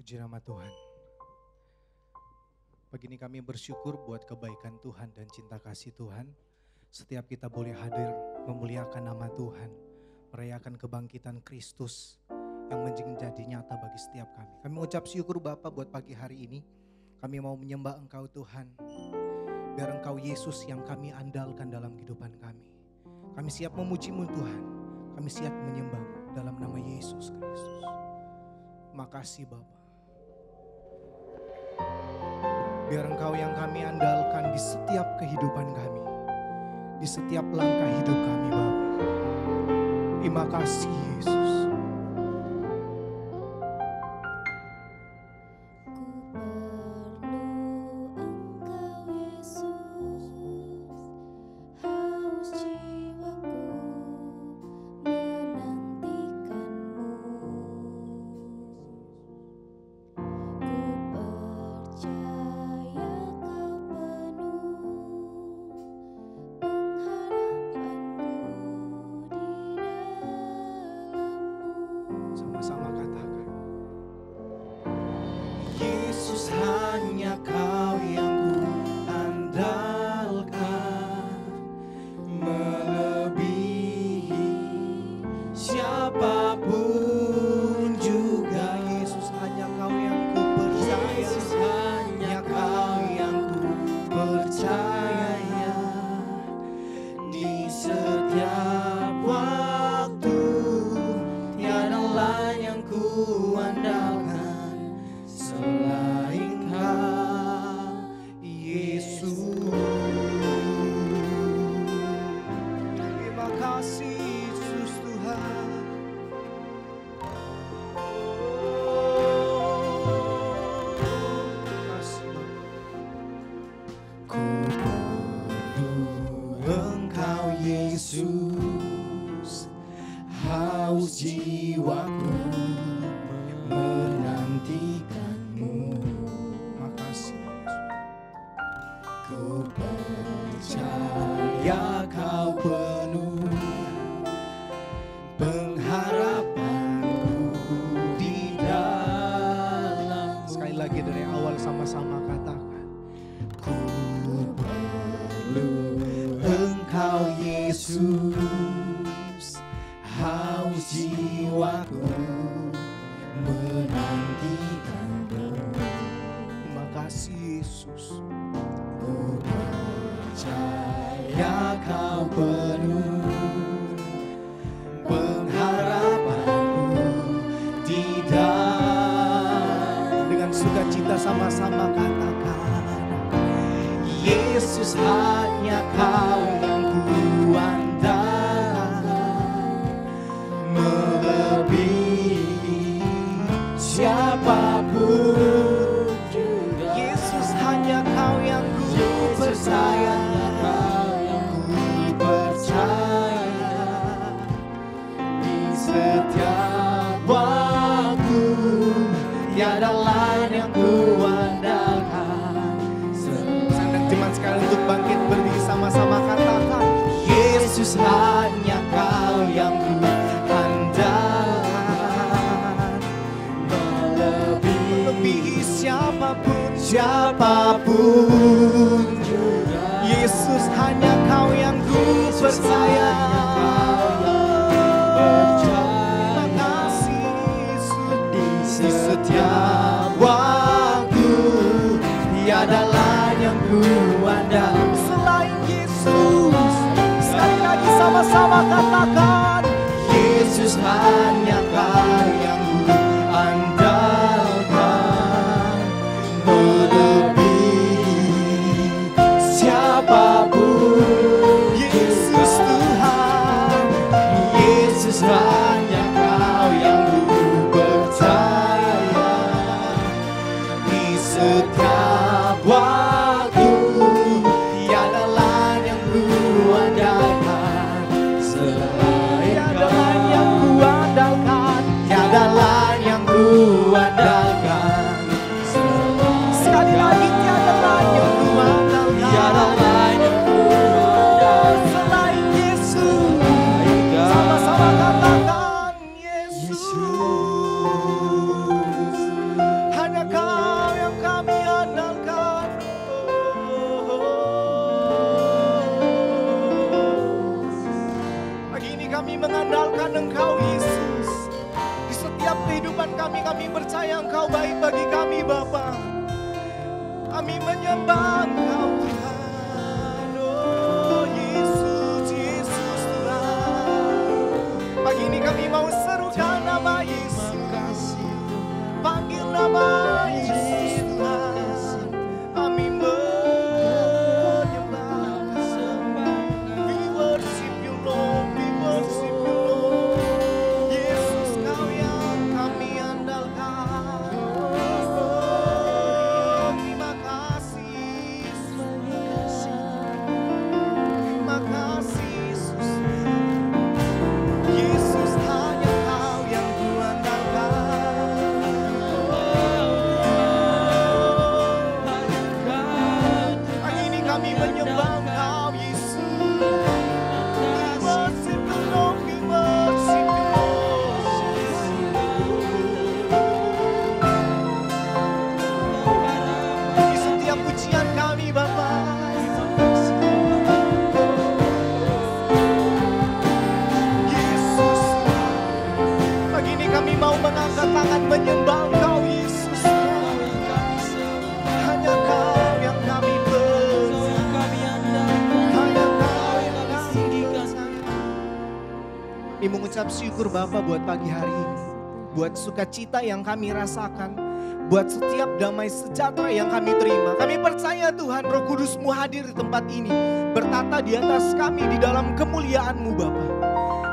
Puji nama Tuhan. Pagi ini kami bersyukur buat kebaikan Tuhan dan cinta kasih Tuhan. Setiap kita boleh hadir memuliakan nama Tuhan, merayakan kebangkitan Kristus yang menjadi nyata bagi setiap kami. Kami mengucap syukur Bapa buat pagi hari ini. Kami mau menyembah Engkau Tuhan. Biar Engkau Yesus yang kami andalkan dalam kehidupan kami. Kami siap memuji-Mu Tuhan. Kami siap menyembah dalam nama Yesus Kristus. Makasih Bapa. Biar Engkau yang kami andalkan di setiap kehidupan kami. Di setiap langkah hidup kami Bapa. Terima kasih Yesus. Sama-sama katakan, Yesus hanya Kau yang ku andalkan, melebihi siapapun juga. Yesus hanya Kau yang ku percaya, Yesus hanya Kau yang ku percaya. Di setiap waktu tiada lain yang ku andalkan selain Kau, Yesus. Terima kasih Yesus Tuhan. Terima kasih. Ku perlu Engkau Yesus, haus jiwaku menantikan-Mu. Makasih ku percaya Kau penuh pengharapan-Ku di dalam. Sekali lagi dari awal sama-sama katakan, ku perlu Engkau Yesus, haus jiwaku menantikan-Mu. Terima kasih Yesus. Ku percaya Kau penuh pengharapan-Ku di dalam. Dengan sukacita sama-sama katakan, Yesus hanya Kau yang ku andalkan, melebihi siapapun juga. Yesus hanya Kau yang ku percaya, ku percaya. Di setiap waktu tiada lain yang ku andalkan. Sandang jemaat sekali untuk bangkit berdiri sama-sama katakan, Yesus hanya Kau yang ku andalkan, melebihi siapapun juga. Yesus hanya Kau yang ku percaya. Terima kasih Yesus. Di setiap waktu tiada lain yang ku andalkan selain Yesus. Sekali lagi sama-sama katakan, Yesus hanya Kau yang ku andalkan, melebihi siapapun. Yesus Tuhan, Yesus hanya Kau yang ku percaya. Di setiap waktu tiada lain yang ku andalkan selain Kau. percaya Engkau baik bagi kami Bapa. Kami menyembah Engkau Tuhan. Oh Yesus, Yesus Tuhan. Pagi ini kami mau serukan nama Yesus, panggil nama Yesus Tuhan. Kami menyembah. We worship you Lord, we worship you Lord. Yesus Kau yang kami andalkan. Oh, terima kasih Yesus. Terima kasih Yesus. Yesus hanya Kau yang kuandalkan. Pagi ini kami menyembah Engkau Yesus. We worship you Lord, we worship you Lord. Di setiap pujian kami Bapa. Yesus, pagi ini kami mau mengangkat tangan menyembah Engkau Yesus. Hanya Kau yang kami percaya. Hanya Kau yang kami percaya. Ini mengucap syukur Bapa buat pagi hari ini. Buat sukacita yang kami rasakan. Buat setiap damai sejahtera yang kami terima. Kami percaya Tuhan Roh Kudus-Mu hadir di tempat ini. Bertata di atas kami di dalam kemuliaan-Mu Bapa.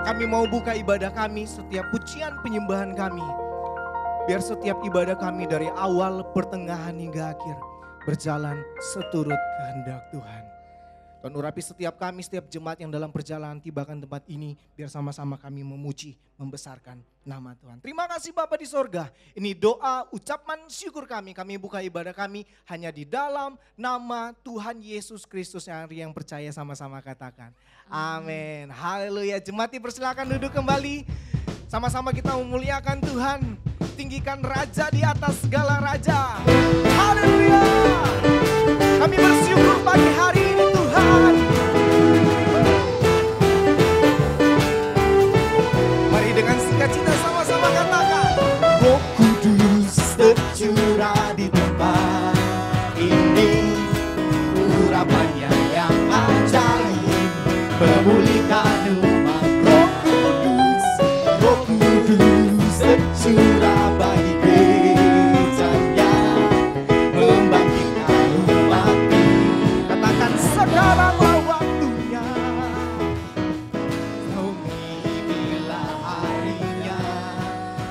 Kami mau buka ibadah kami, setiap pujian penyembahan kami. Biar setiap ibadah kami dari awal, pertengahan hingga akhir berjalan seturut kehendak Tuhan. Tuhan urapi setiap kami, setiap jemaat yang dalam perjalanan tibakan tempat ini. Biar sama-sama kami memuji, membesarkan nama Tuhan. Terima kasih Bapa di sorga. Ini doa, ucapan syukur kami. Kami buka ibadah kami hanya di dalam nama Tuhan Yesus Kristus yang percaya, sama-sama katakan. Amin. Haleluya. Jemaat dipersilakan duduk kembali. Sama-sama kita memuliakan Tuhan. Tinggikan Raja di atas segala raja. Haleluya. Kami bersyukur pagi hari ini Tuhan. Mari dengan sukacita sama-sama katakan. Roh Kudus tercurah di tempat ini. Urapannya yang ajaib memulihkan umat. Roh Kudus tercurah bagi gerejanya, membangkitkan umat. Katakan sekarang waktunya. Oh inilah harinya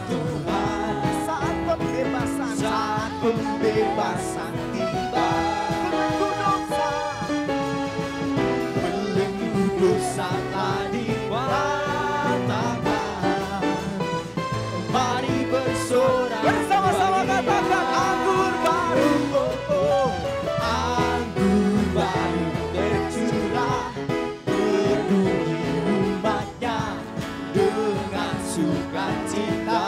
Tuhan. Saat pembebasan tiba. Belenggu dosa telah dipatahkan. Mari bersorak bersama-sama katakan anggur baru. Anggur baru tercurah, penuhi umatnya dengan sukacita.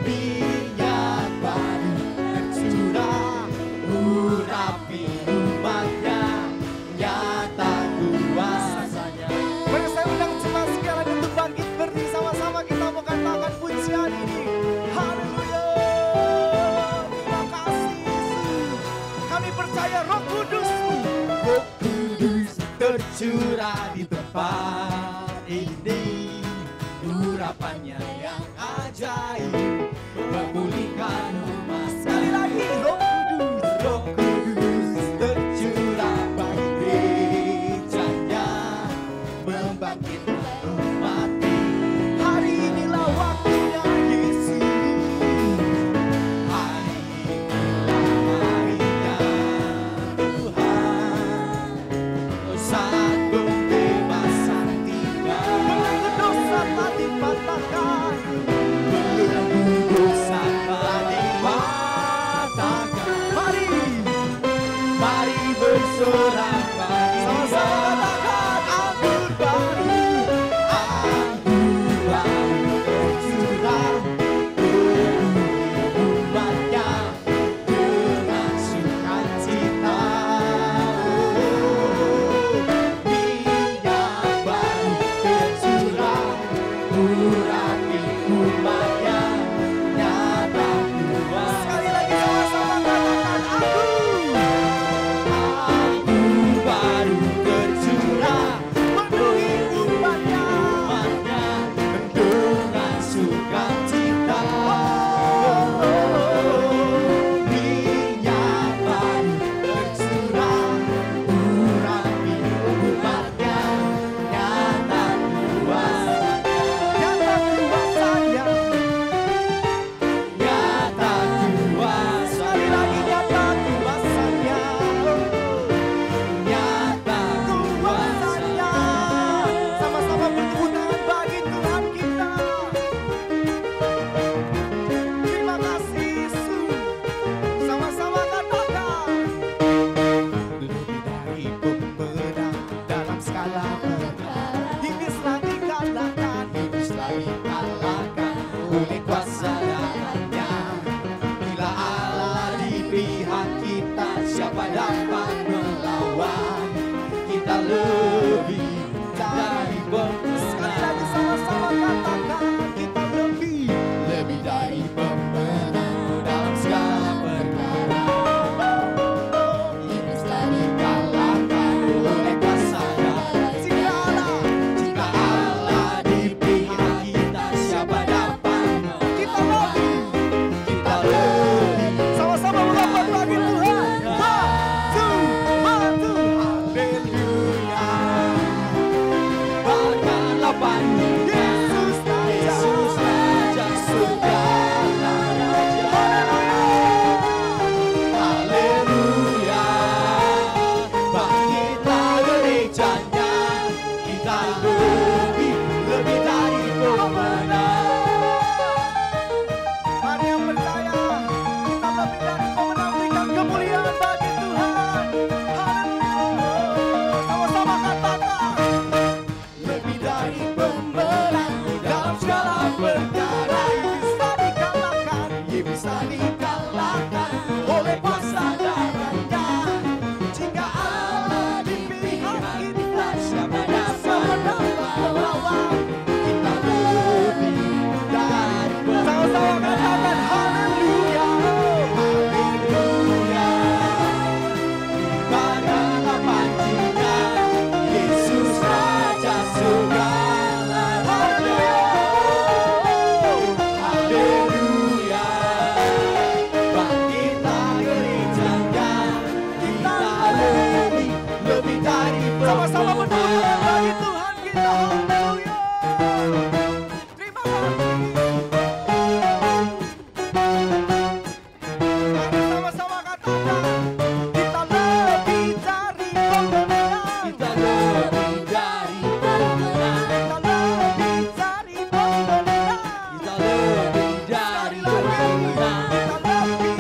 Minyak baru tercurah, urapi umatnya, nyata kuasanya. Mari saya undang jemaat sekalian untuk bangkit berdiri, sama-sama kita mau katakan pujian ini. Haleluya. Terima kasih Yesus. Kami percaya Roh Kudus-Mu. Roh Kudus tercurah di tempat ini. Urapannya yang ajaib memulihkan umat. Sekali lagi Roh Kudus tercurah bagi gerejanya, membangkitkan umat. Hari inilah waktunya Yesus. Hari inilah harinya Tuhan. Saat pembebasan oleh kuasa darahnya. Bila Allah di pihak kita, siapa dapat melawan? Kita lebih dari pemenang. Sekali lagi sama-sama katakan, kita lebih dari pemenang dalam segala perkara. Bisa dikalahkan oleh kuasa darahnya. Jika Allah di pihak kita, siapa dapat melawan? Kita lebih sama-sama mengapa bagi Tuhan. Haleluya. Banggalah panjangnya Yesus Raja segala raja. Haleluya. Bangkitlah gerejanya, kita lebih dari pemenang. Mari yang percaya, kita lebih dari pemenang, berikan kemuliaan bagi Tuhan. Haleluya. Sama-sama katakan, lebih dari pemenang dalam segala perkara. Bisa dikalahkan oleh kuasa darahnya. Jika Allah di pihak kita, siapa dapat melawan? Kita lebih dari pemenang. Sama-sama katakan haleluya. Haleluya. Banggalah panjinya Yesus Raja segala raja. Haleluya. Bangkitlah gerejanya, kita lebih dari pemenang. Sama-sama berdoa bagi Tuhan kita. Haleluya. Terima kasih. Mari sama-sama katakan, kita lebih dari pemenang. Kita lebih dari pemenang. Kita lebih dari pemenang. Kita lebih dari pemenang. Kita lebih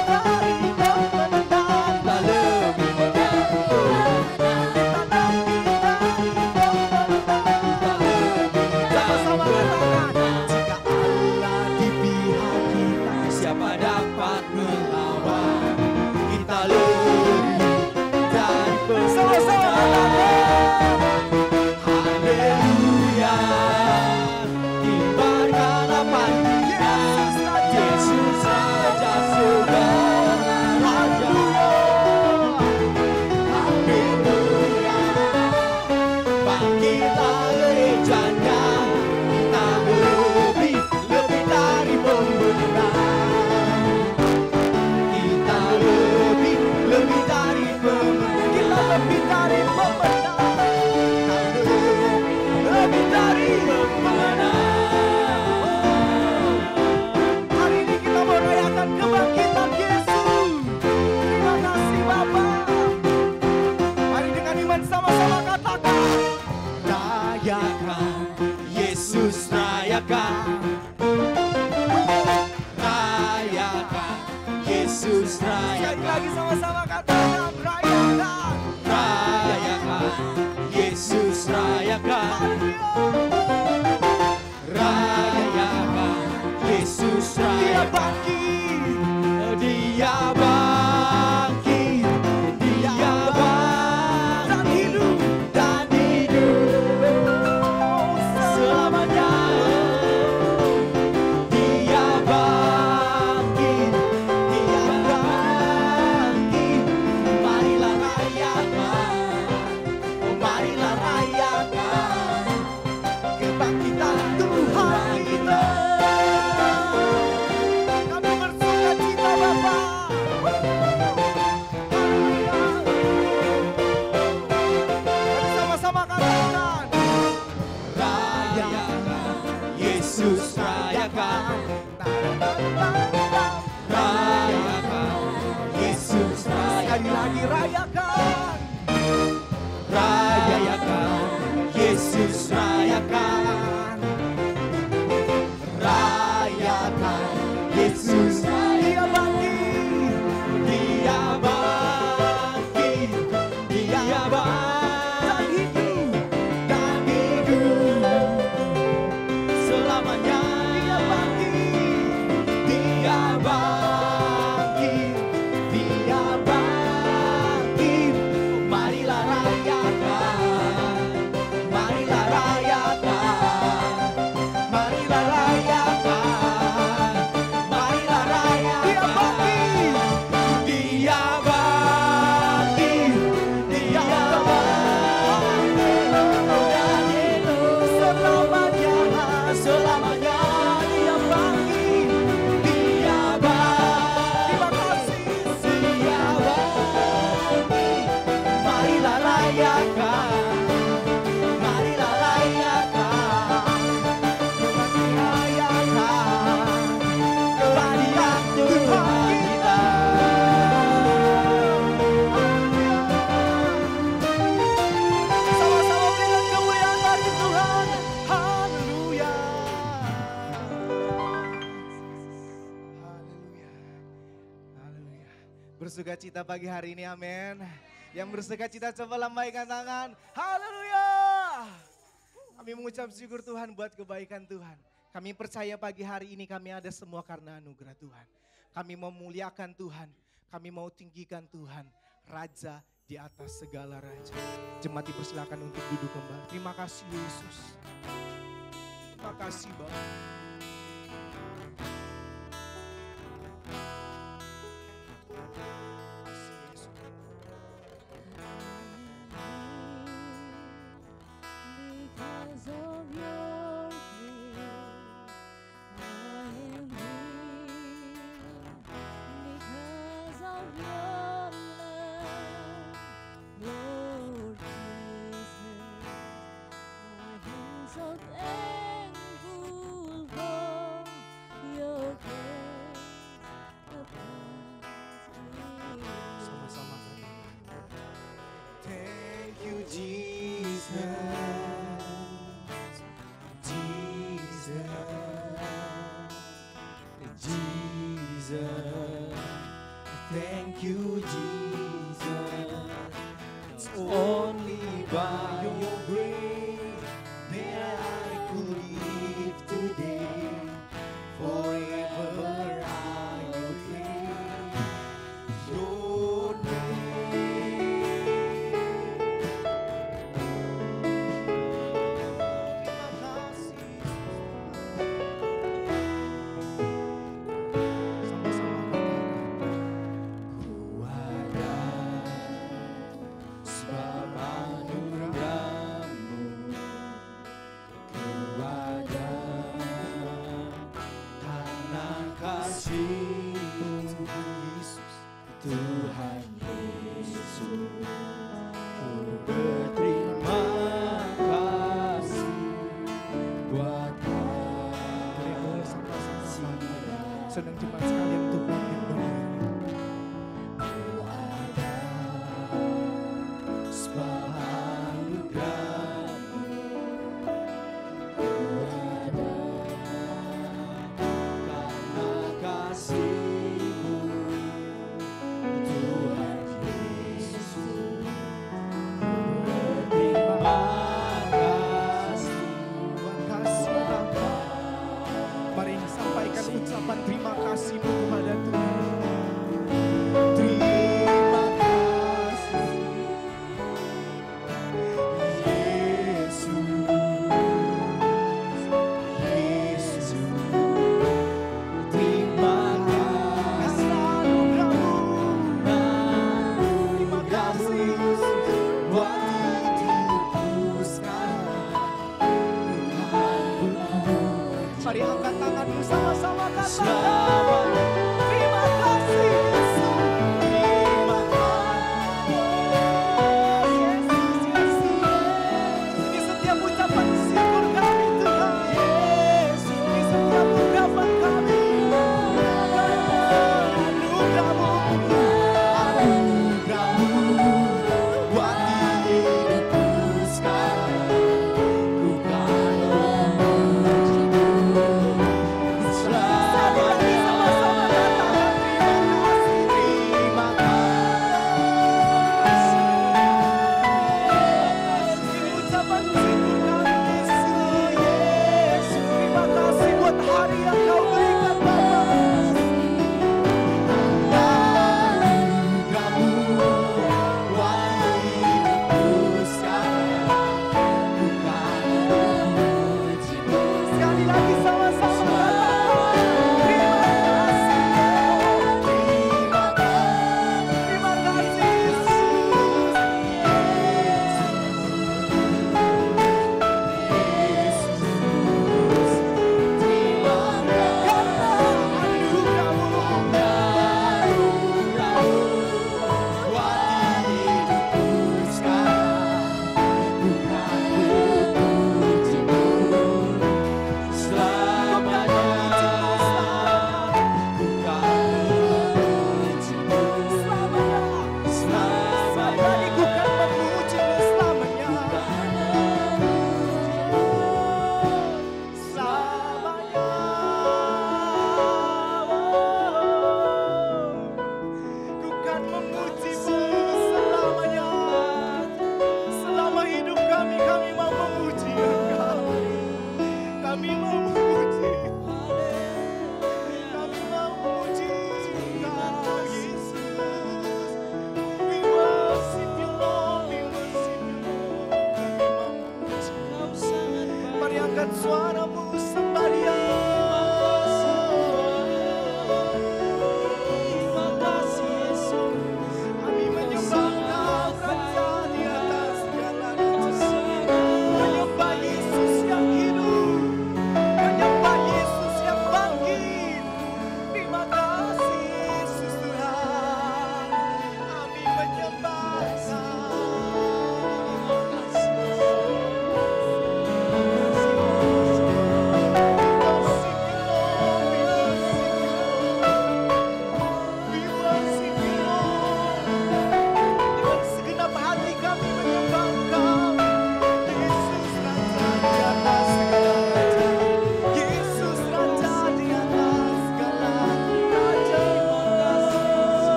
dari pemenang. Kita lebih dari pemenang. Kita lebih dari pemenang. Sama-sama katakan, jika Allah di pihak kita, siapa dapat melawan? Kita lebih dari pemenang. Sama-sama katakan, haleluya. Kibarkanlah panjinya Yesus Raja segala raja. Haleluya. Bangkitlah gerejanya, kita lebih dari pemenang. Kita lebih dari pemenang. Kita lebih dari pemenang. Kita lebih dari pemenang. Hari ini kita merayakan kebangkitan Yesus. Terima kasih Bapa. Mari dengan iman sama-sama katakan, rayakan Yesus, rayakan. Rayakan Yesus, rayakan. Sekali lagi sama-sama katakan, rayakan. Rayakan Yesus, rayakan. Rayakan Yesus, rayakan. Dia bangkit, dia bangkit, dia bangkit dan hidup selamanya. Dia bangkit, marilah rayakan, oh marilah rayakan kebangkitan Tuhan kita. Kami bangkit, Dia bangkit. Marilah rayakan, marilah rayakan, marilah rayakan, marilah rayakan. Dia bangkit, Dia bangkit, selamanya, selamanya Dia bangkit, Dia bangkit. Dia bangkit, marilah rayakan, marilah rayakan, rayakan kebangkitan Tuhan kita. Sama-sama berikan kemuliaan bagi Tuhan. Haleluya. Haleluya. Haleluya. Bersukacita pagi hari ini, amin. Yang bersukacita coba lambaikan tangan. Haleluya. Kami mengucap syukur Tuhan buat kebaikan Tuhan. Kami percaya pagi hari ini kami ada semua karena anugerah Tuhan. Kami mau muliakan Tuhan. Kami mau tinggikan Tuhan. Raja di atas segala raja. Jemaat dipersilakan untuk duduk kembali. Terima kasih Yesus. Terima kasih Bapak. Because of your grace, I am here. Because of your love, Lord Jesus, I am so thankful for your grace upon me. Sama-sama kami. Thank you Jesus, Jesus, Jesus. Thank you Jesus. It's only by your grace that I could live today. Forever I will praise your Tuhan Yesus, ku berterima kasih buat Boleh sama-sama. Sedang jemaat sekalian untuk bangkit berdiri. sebab anugerah-Mu, karena kasih-Mu, Tuhan Yesus, berterima kasih. Tuhan kasih Bapa. Mari sampaikan ucapan terima kasih kepada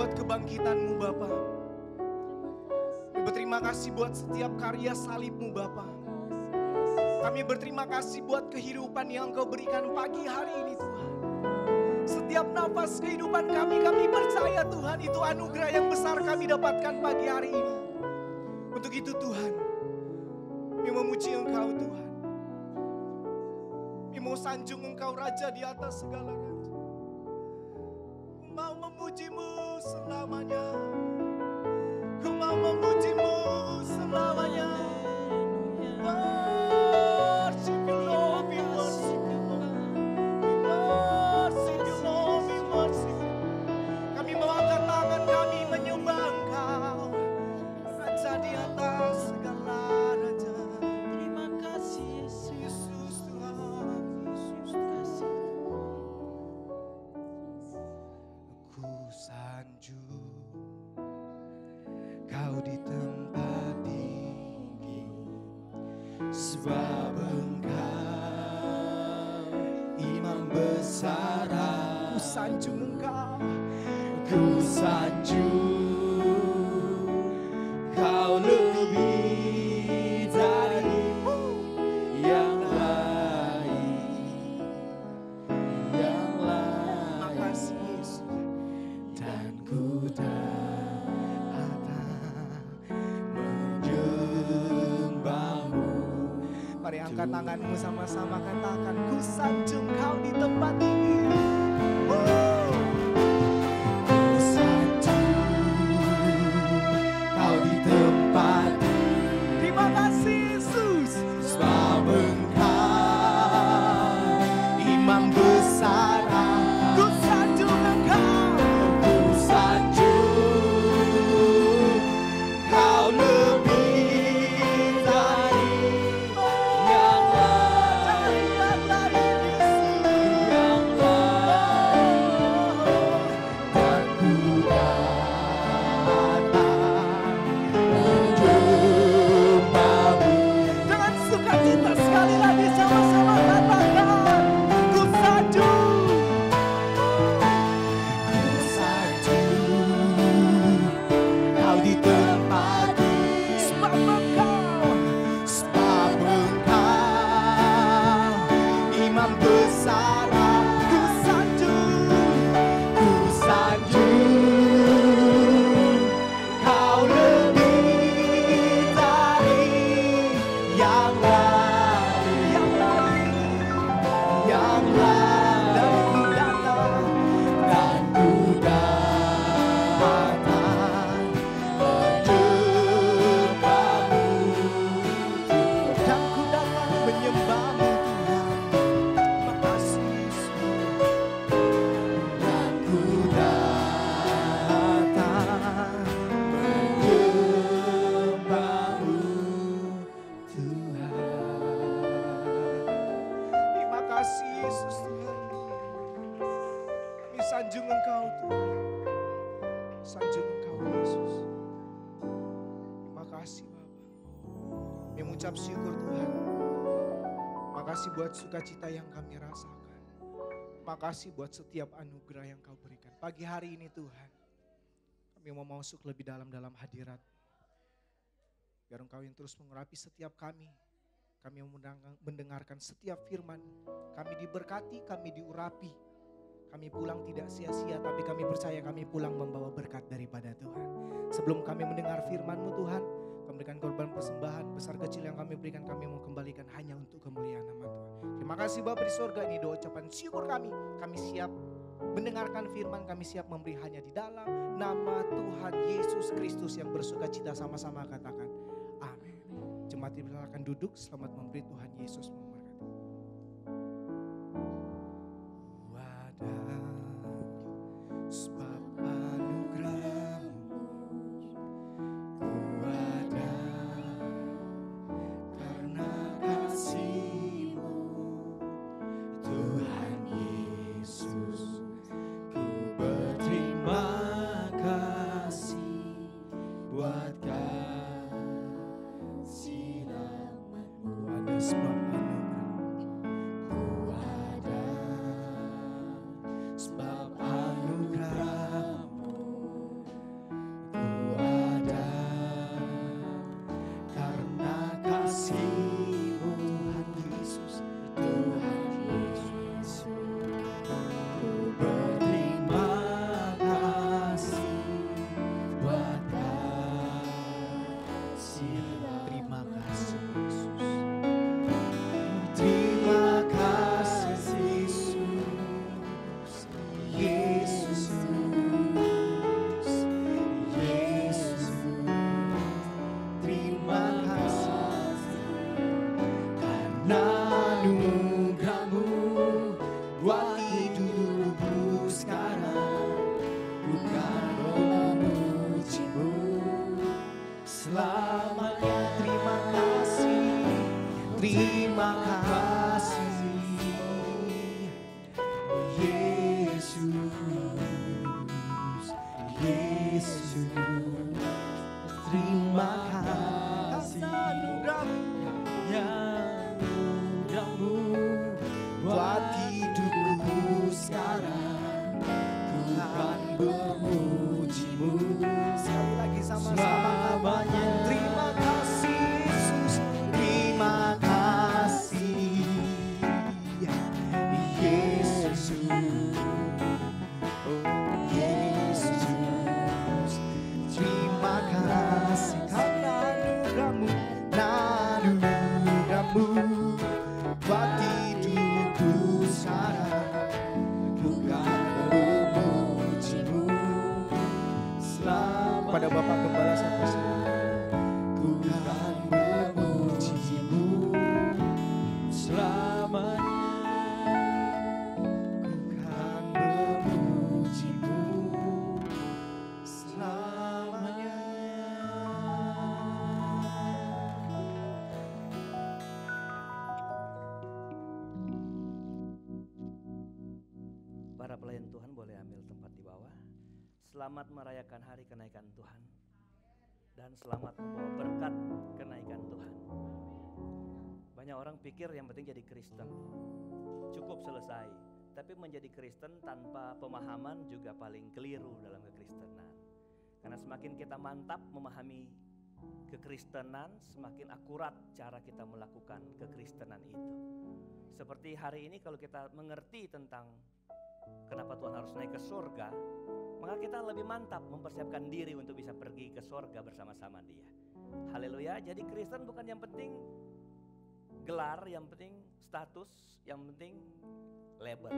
buat kebangkitan-Mu Bapa. Kami berterima kasih buat setiap karya salib-Mu Bapa. Kami berterima kasih buat kehidupan yang Engkau berikan pagi hari ini Tuhan. Setiap nafas kehidupan kami percaya Tuhan itu anugerah yang besar kami dapatkan pagi hari ini. Untuk itu Tuhan, kami memuji Engkau Tuhan. Kami mau sanjung Engkau Raja di atas segala raja. Mau memuji-Mu selamanya. Ku mau memuji-Mu selamanya. Worship you Lord, we worship you Lord. We worship you Lord, we worship you. Kami mau angkat tangan kami menyembah Engkau, Raja di atas segala raja. Terima kasih Yesus Tuhan, Yesus kasih. Ku sanjung Kau di tempat tinggi, sebab Engkau Imam besar. Ku sanjung Engkau, ku sanjung Kau lebih dari yang lain, yang lain. Makasih Yesus. Dan ku datang menyembah-Mu. Mari angkat tanganmu sama-sama katakan, ku sanjung Kau di tempat tinggi. Ku sanjung Kau di tempat tinggi. Terima kasih Yesus. Sebab Engkau Imam besar. Ku sanjung Engkau, ku sanjung Kau lebih dari yang lain, yang lain, dan ku datang menyembah-Mu. Dengan sukacita sekali lagi sama-sama katakan, ku sanjung, ku sanjung Kau di tempat ini. Sebab Engkau Imam besar. Ku sanjung Kau lebih dari yang lain, yang lain, yang lain. Dan ku datang menyembah-Mu. Dan ku datang menyembah-Mu Tuhan. Makasih Yesus. Dan ku datang menyembah-Mu Tuhan. Terima kasih Yesus Tuhan. Kami sanjung Engkau Tuhan. Sanjung Engkau Yesus. Terima kasih Bapa. Kami mengucap syukur Tuhan. Makasih buat sukacita yang kami rasakan. Makasih buat setiap anugerah yang Kau berikan. Pagi hari ini Tuhan, kami mau masuk lebih dalam hadirat. Biar Engkau yang terus mengurapi setiap kami. Kami mendengarkan setiap firman. Kami diberkati, kami diurapi. Kami pulang tidak sia-sia, tapi kami percaya kami pulang membawa berkat daripada Tuhan. Sebelum kami mendengar firman-Mu Tuhan, kami berikan korban persembahan besar kecil yang kami berikan, kami mau kembalikan hanya untuk kemuliaan nama Tuhan. Terima kasih Bapa di sorga, ini doa ucapan syukur kami. Kami siap mendengarkan firman, kami siap memberi hanya di dalam nama Tuhan Yesus Kristus yang bersukacita. Sama-sama katakan amin. Jemaat dipersilakan duduk, selamat memberi. Tuhan Yesus memberkati. Sebab anugerah-Mu ku ada, karena kasih-Mu Tuhan Yesus. Ku berterima kasih buat kasih nama-Mu. Ada sebab anugerah. kasih-Mu Tuhan Yesus, Tuhan Yesus. Ku berterima kasih buat kasih. Terima kasih Yesus. Terima kasih Yesus. Yesus. Yesus. Terima kasih karena anugerah-Mu buat hidupku sekarang. Bukan memuji-Mu selamanya. Terima kasih, terima kasih Yesus, Yesus. Terima kasih anugerah-Mu buat hidupku sekarang. Ku kan memuji-Mu sekali lagi sama-sama. Terima kasih Yesus, terima kasih Yesus. Oh Yesus, terima kasih karena anugerah-Mu, anugerah-Mu buat hidupku sekarang. Bukan memuji-Mu selama. Pada Bapak Gembala saya persilakan. Ku kan memuji-Mu selamanya. Ku kan memuji-Mu selamanya. Para pelayan Tuhan boleh ambil tempat di bawah. Selamat merayakan hari kenaikan Tuhan. Dan selamat membawa berkat kenaikan Tuhan. Banyak orang pikir yang penting jadi Kristen cukup selesai. Tapi menjadi Kristen tanpa pemahaman juga paling keliru dalam kekristenan. Karena semakin kita mantap memahami kekristenan, semakin akurat cara kita melakukan kekristenan itu. Seperti hari ini kalau kita mengerti tentang kenapa Tuhan harus naik ke surga, maka kita lebih mantap mempersiapkan diri untuk bisa pergi ke surga bersama-sama Dia. Haleluya. Jadi Kristen bukan yang penting gelar, yang penting status, yang penting label.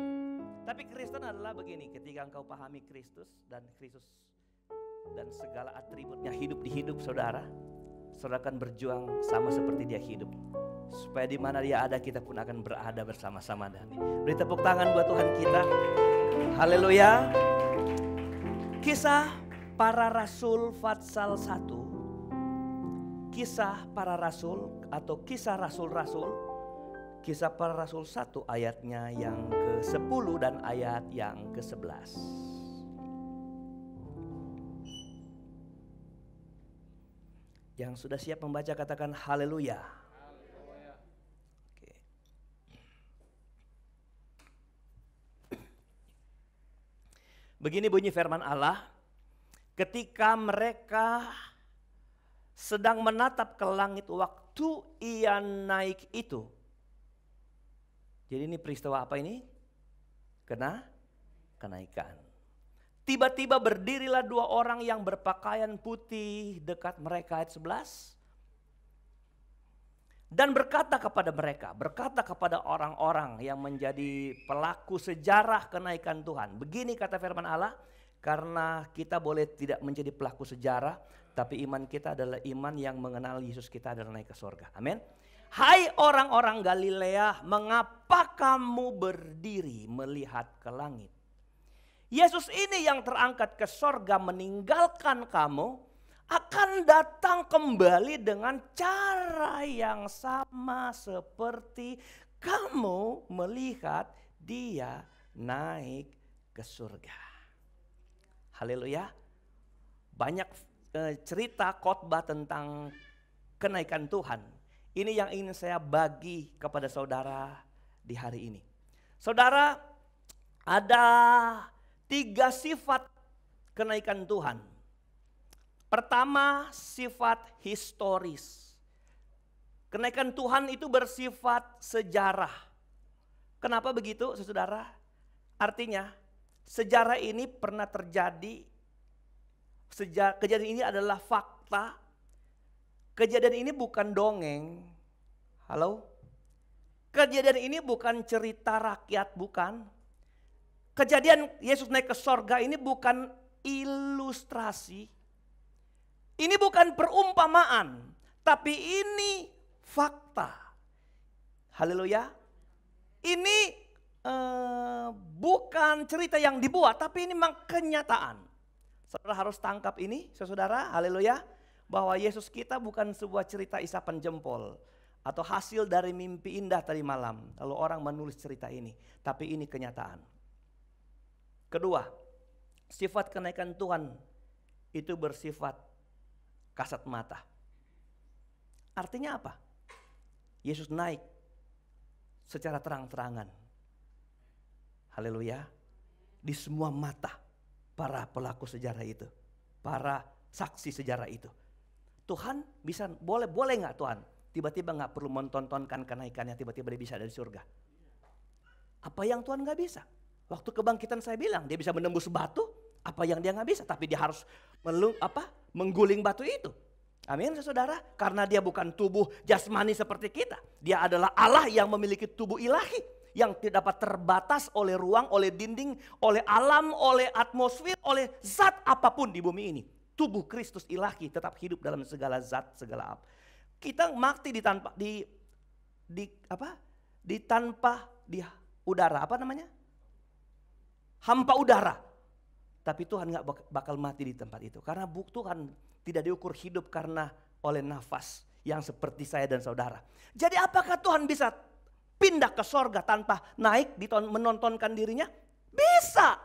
Tapi Kristen adalah begini, ketika engkau pahami Kristus dan segala atributnya hidup di hidup saudara, saudara akan berjuang sama seperti Dia hidup. Supaya di mana Dia ada, kita pun akan berada bersama-sama dengan Dia. Beri tepuk tangan buat Tuhan kita. Haleluya. Kisah para Rasul Fatsal 1. Kisah para Rasul atau kisah Rasul-Rasul. Kisah para Rasul 1 ayatnya yang ke-10 dan ayat yang ke-11. Yang sudah siap membaca katakan haleluya. Oke. Begini bunyi firman Allah, ketika mereka sedang menatap ke langit waktu Ia naik itu. Jadi ini peristiwa apa ini? Kenaikan. Tiba-tiba berdirilah dua orang yang berpakaian putih dekat mereka, ayat 11. Dan berkata kepada orang-orang yang menjadi pelaku sejarah kenaikan Tuhan. Begini kata firman Allah, karena kita boleh tidak menjadi pelaku sejarah, tapi iman kita adalah iman yang mengenal Yesus kita adalah naik ke surga. Amin. Hai orang-orang Galilea, mengapa kamu berdiri melihat ke langit? Yesus ini yang terangkat ke surga meninggalkan kamu, akan datang kembali dengan cara yang sama seperti kamu melihat Dia naik ke surga. Haleluya. Banyak cerita khotbah tentang kenaikan Tuhan. Ini yang ingin saya bagi kepada saudara di hari ini. Saudara, ada 3 sifat kenaikan Tuhan. Pertama, sifat historis. Kenaikan Tuhan itu bersifat sejarah. Kenapa begitu, saudara? Artinya sejarah ini pernah terjadi. Kejadian ini adalah fakta. Kejadian ini bukan dongeng. Halo? Kejadian ini bukan cerita rakyat, bukan. Kejadian Yesus naik ke sorga ini bukan ilustrasi. Ini bukan perumpamaan. Tapi ini fakta. Haleluya. Ini bukan cerita yang dibuat, tapi ini memang kenyataan. Saudara harus tangkap ini, saudara, haleluya. Bahwa Yesus kita bukan sebuah cerita isapan jempol. Atau hasil dari mimpi indah tadi malam. Lalu orang menulis cerita ini. Tapi ini kenyataan. Kedua, sifat kenaikan Tuhan itu bersifat kasat mata. Artinya apa? Yesus naik secara terang-terangan. Haleluya. Di semua mata para pelaku sejarah itu. Para saksi sejarah itu. Tuhan bisa, boleh gak Tuhan? Tiba-tiba gak perlu mentontonkan kenaikannya, tiba-tiba dia bisa dari surga. Apa yang Tuhan gak bisa? Waktu kebangkitan saya bilang, dia bisa menembus batu. Apa yang dia gak bisa? Tapi dia harus mengguling batu itu. Amin saudara. Karena dia bukan tubuh jasmani seperti kita. Dia adalah Allah yang memiliki tubuh ilahi. Yang tidak dapat terbatas oleh ruang, oleh dinding, oleh alam, oleh atmosfer, oleh zat apapun di bumi ini. Tubuh Kristus ilahi tetap hidup dalam segala zat, segala apa. Kita mati di udara, apa namanya? Hampa udara. Tapi Tuhan gak bakal mati di tempat itu. Karena Tuhan tidak diukur hidup karena oleh nafas yang seperti saya dan saudara. Jadi apakah Tuhan bisa pindah ke sorga tanpa naik menontonkan dirinya? Bisa.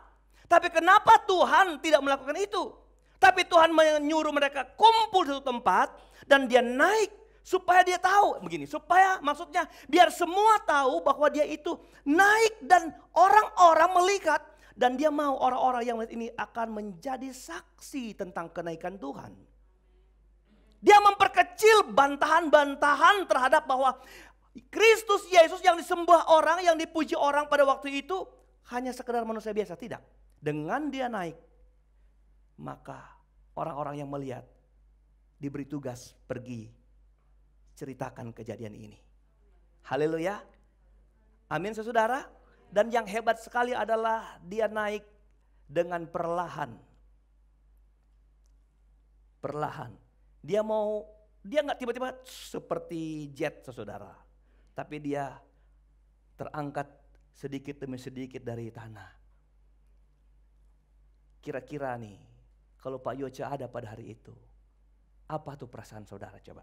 Tapi kenapa Tuhan tidak melakukan itu? Tapi Tuhan menyuruh mereka kumpul di satu tempat dan dia naik supaya dia tahu begini, supaya maksudnya biar semua tahu bahwa dia itu naik dan orang-orang melihat dan dia mau orang-orang yang melihat ini akan menjadi saksi tentang kenaikan Tuhan. Dia memperkecil bantahan-bantahan terhadap bahwa Kristus Yesus yang disembah orang, yang dipuji orang pada waktu itu hanya sekedar manusia biasa, tidak. Dengan dia naik, maka orang-orang yang melihat diberi tugas pergi ceritakan kejadian ini. Haleluya. Amin saudara. Dan yang hebat sekali adalah dia naik dengan perlahan. Perlahan. Dia nggak tiba-tiba seperti jet saudara. Tapi dia terangkat sedikit demi sedikit dari tanah. Kira-kira nih, kalau Pak Yoca ada pada hari itu, apa tuh perasaan saudara coba?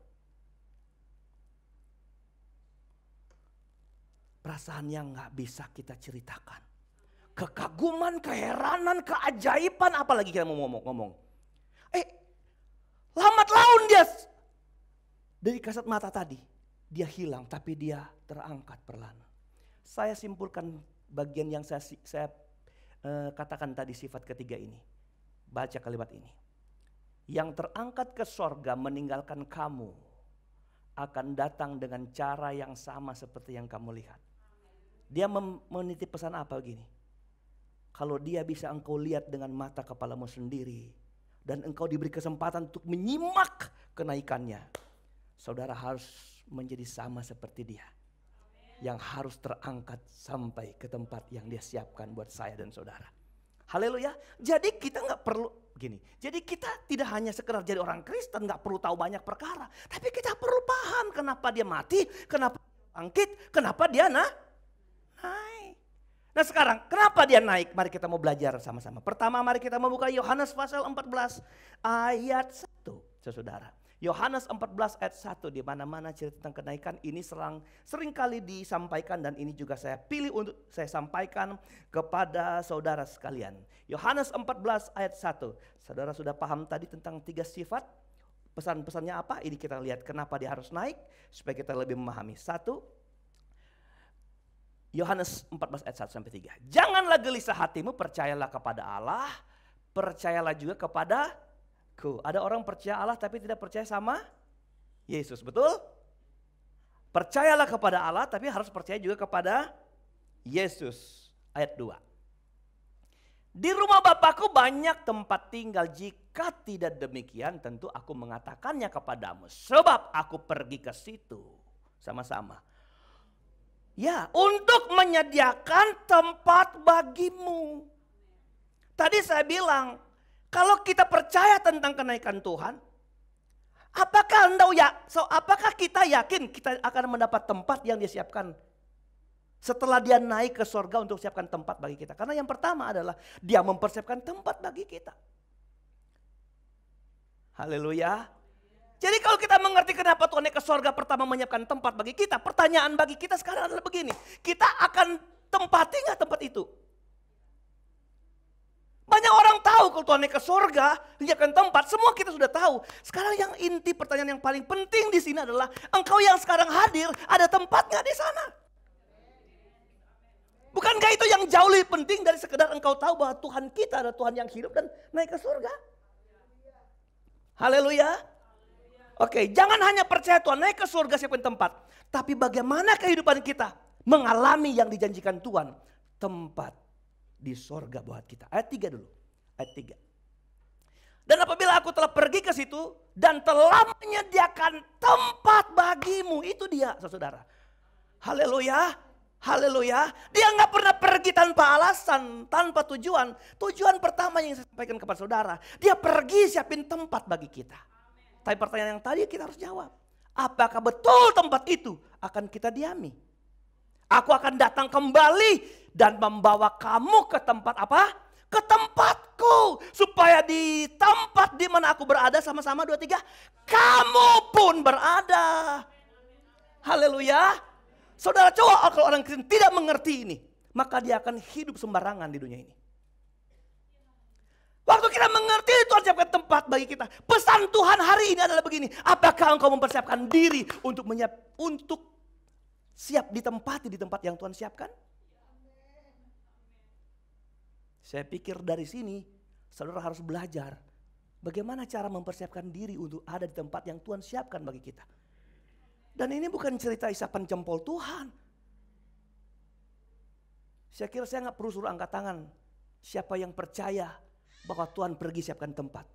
Perasaan yang gak bisa kita ceritakan. Kekaguman, keheranan, keajaiban, apalagi kita mau ngomong. Lambat laun dia dari kasat mata tadi. Dia hilang tapi dia terangkat perlahan. Saya simpulkan bagian yang saya katakan tadi sifat ketiga ini. Baca kalimat ini. Yang terangkat ke sorga meninggalkan kamu akan datang dengan cara yang sama seperti yang kamu lihat. Dia menitip pesan apa begini. Kalau dia bisa engkau lihat dengan mata kepalamu sendiri. Dan engkau diberi kesempatan untuk menyimak kenaikannya. Saudara harus menjadi sama seperti dia. Yang harus terangkat sampai ke tempat yang dia siapkan buat saya dan saudara. Haleluya. Jadi kita gak perlu gini. Jadi kita tidak hanya sekedar jadi orang Kristen, gak perlu tahu banyak perkara. Tapi kita perlu paham kenapa dia mati, kenapa dia bangkit, kenapa dia naik. Nah sekarang kenapa dia naik? Mari kita mau belajar sama-sama. Pertama mari kita membuka Yohanes pasal 14 ayat 1. Saudara. Yohanes 14 ayat 1, di mana-mana cerita tentang kenaikan ini sering kali disampaikan dan ini juga saya pilih untuk saya sampaikan kepada saudara sekalian. Yohanes 14 ayat 1. Saudara sudah paham tadi tentang 3 sifat? Pesan-pesannya apa? Ini kita lihat kenapa dia harus naik supaya kita lebih memahami. 1, Yohanes 14 ayat 1 sampai 3. Janganlah gelisah hatimu, percayalah kepada Allah, percayalah juga kepadaku. Ada orang percaya Allah tapi tidak percaya sama Yesus, betul? Percayalah kepada Allah, tapi harus percaya juga kepada Yesus. Ayat 2. Di rumah Bapakku banyak tempat tinggal. Jika tidak demikian, tentu aku mengatakannya kepadamu. Sebab aku pergi ke situ. Sama-sama. Ya, untuk menyediakan tempat bagimu. Tadi saya bilang, kalau kita percaya tentang kenaikan Tuhan, apakah kita yakin kita akan mendapat tempat yang disiapkan setelah dia naik ke sorga untuk siapkan tempat bagi kita? Karena yang pertama adalah dia mempersiapkan tempat bagi kita. Haleluya. Jadi kalau kita mengerti kenapa Tuhan naik ke sorga pertama menyiapkan tempat bagi kita, pertanyaan bagi kita sekarang adalah begini, kita akan tempati nggak tempat itu? Banyak orang tahu kalau Tuhan naik ke sorga, menyiapkan tempat, semua kita sudah tahu. Sekarang yang inti pertanyaan yang paling penting di sini adalah, engkau yang sekarang hadir, ada tempat nggak di sana? Bukankah itu yang jauh lebih penting dari sekedar engkau tahu bahwa Tuhan kita adalah Tuhan yang hidup dan naik ke surga? Haleluya. Oke, jangan hanya percaya Tuhan naik ke surga siapkan tempat. Tapi bagaimana kehidupan kita mengalami yang dijanjikan Tuhan. Tempat di surga buat kita. Ayat 3 dulu. Ayat 3. Dan apabila aku telah pergi ke situ dan telah menyediakan tempat bagimu. Itu dia saudara. Haleluya. Haleluya. Dia nggak pernah pergi tanpa alasan, tanpa tujuan. Tujuan pertama yang saya sampaikan kepada saudara. Dia pergi siapin tempat bagi kita. Tapi pertanyaan yang tadi kita harus jawab. Apakah betul tempat itu akan kita diami? Aku akan datang kembali dan membawa kamu ke tempat apa? Ke tempatku. Supaya di tempat di mana aku berada sama-sama 2, 3. Kamu pun berada. Haleluya. Saudara, coba kalau orang Kristen tidak mengerti ini. Maka dia akan hidup sembarangan di dunia ini. Waktu kita mengerti Tuhan siapkan tempat bagi kita. Pesan Tuhan hari ini adalah begini. Apakah engkau mempersiapkan diri untuk siap ditempati di tempat yang Tuhan siapkan? Saya pikir dari sini saudara harus belajar. Bagaimana cara mempersiapkan diri untuk ada di tempat yang Tuhan siapkan bagi kita. Dan ini bukan cerita isapan jempol Tuhan. Saya kira saya nggak perlu suruh angkat tangan. Siapa yang percaya bahwa Tuhan pergi siapkan tempat.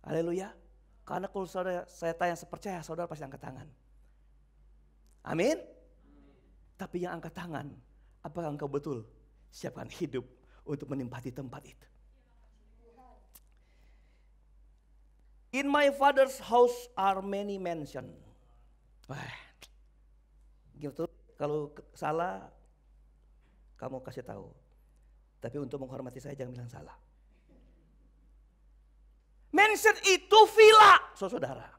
Haleluya. Karena kalau saya tanya percaya, saudara pasti angkat tangan. Amin. Tapi yang angkat tangan, apakah engkau betul siapkan hidup untuk menempati tempat itu? In my father's house are many mansions. Wah, gitu. Kalau salah, kamu kasih tahu. Tapi untuk menghormati saya jangan bilang salah. Mansion itu villa, saudara.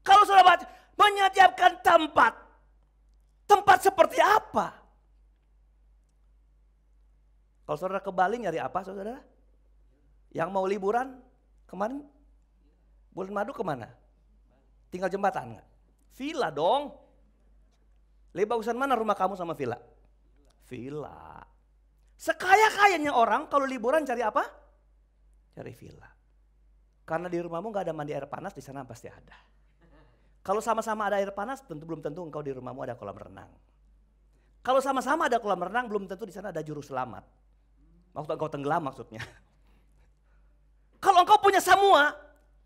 Kalau saudara baca, menyediakan tempat. Tempat seperti apa? Kalau saudara ke Bali nyari apa saudara? Yang mau liburan kemarin bulan madu kemana? Tinggal jembatan nggak? Villa dong. Lebih bagusan mana rumah kamu sama villa? Villa. Sekaya-kayanya orang kalau liburan cari apa? Cari villa. Karena di rumahmu nggak ada mandi air panas, di sana pasti ada. Kalau sama-sama ada air panas, belum tentu engkau di rumahmu ada kolam renang. Kalau sama-sama ada kolam renang, belum tentu di sana ada juru selamat. Waktu engkau tenggelam maksudnya. Kalau engkau punya semua,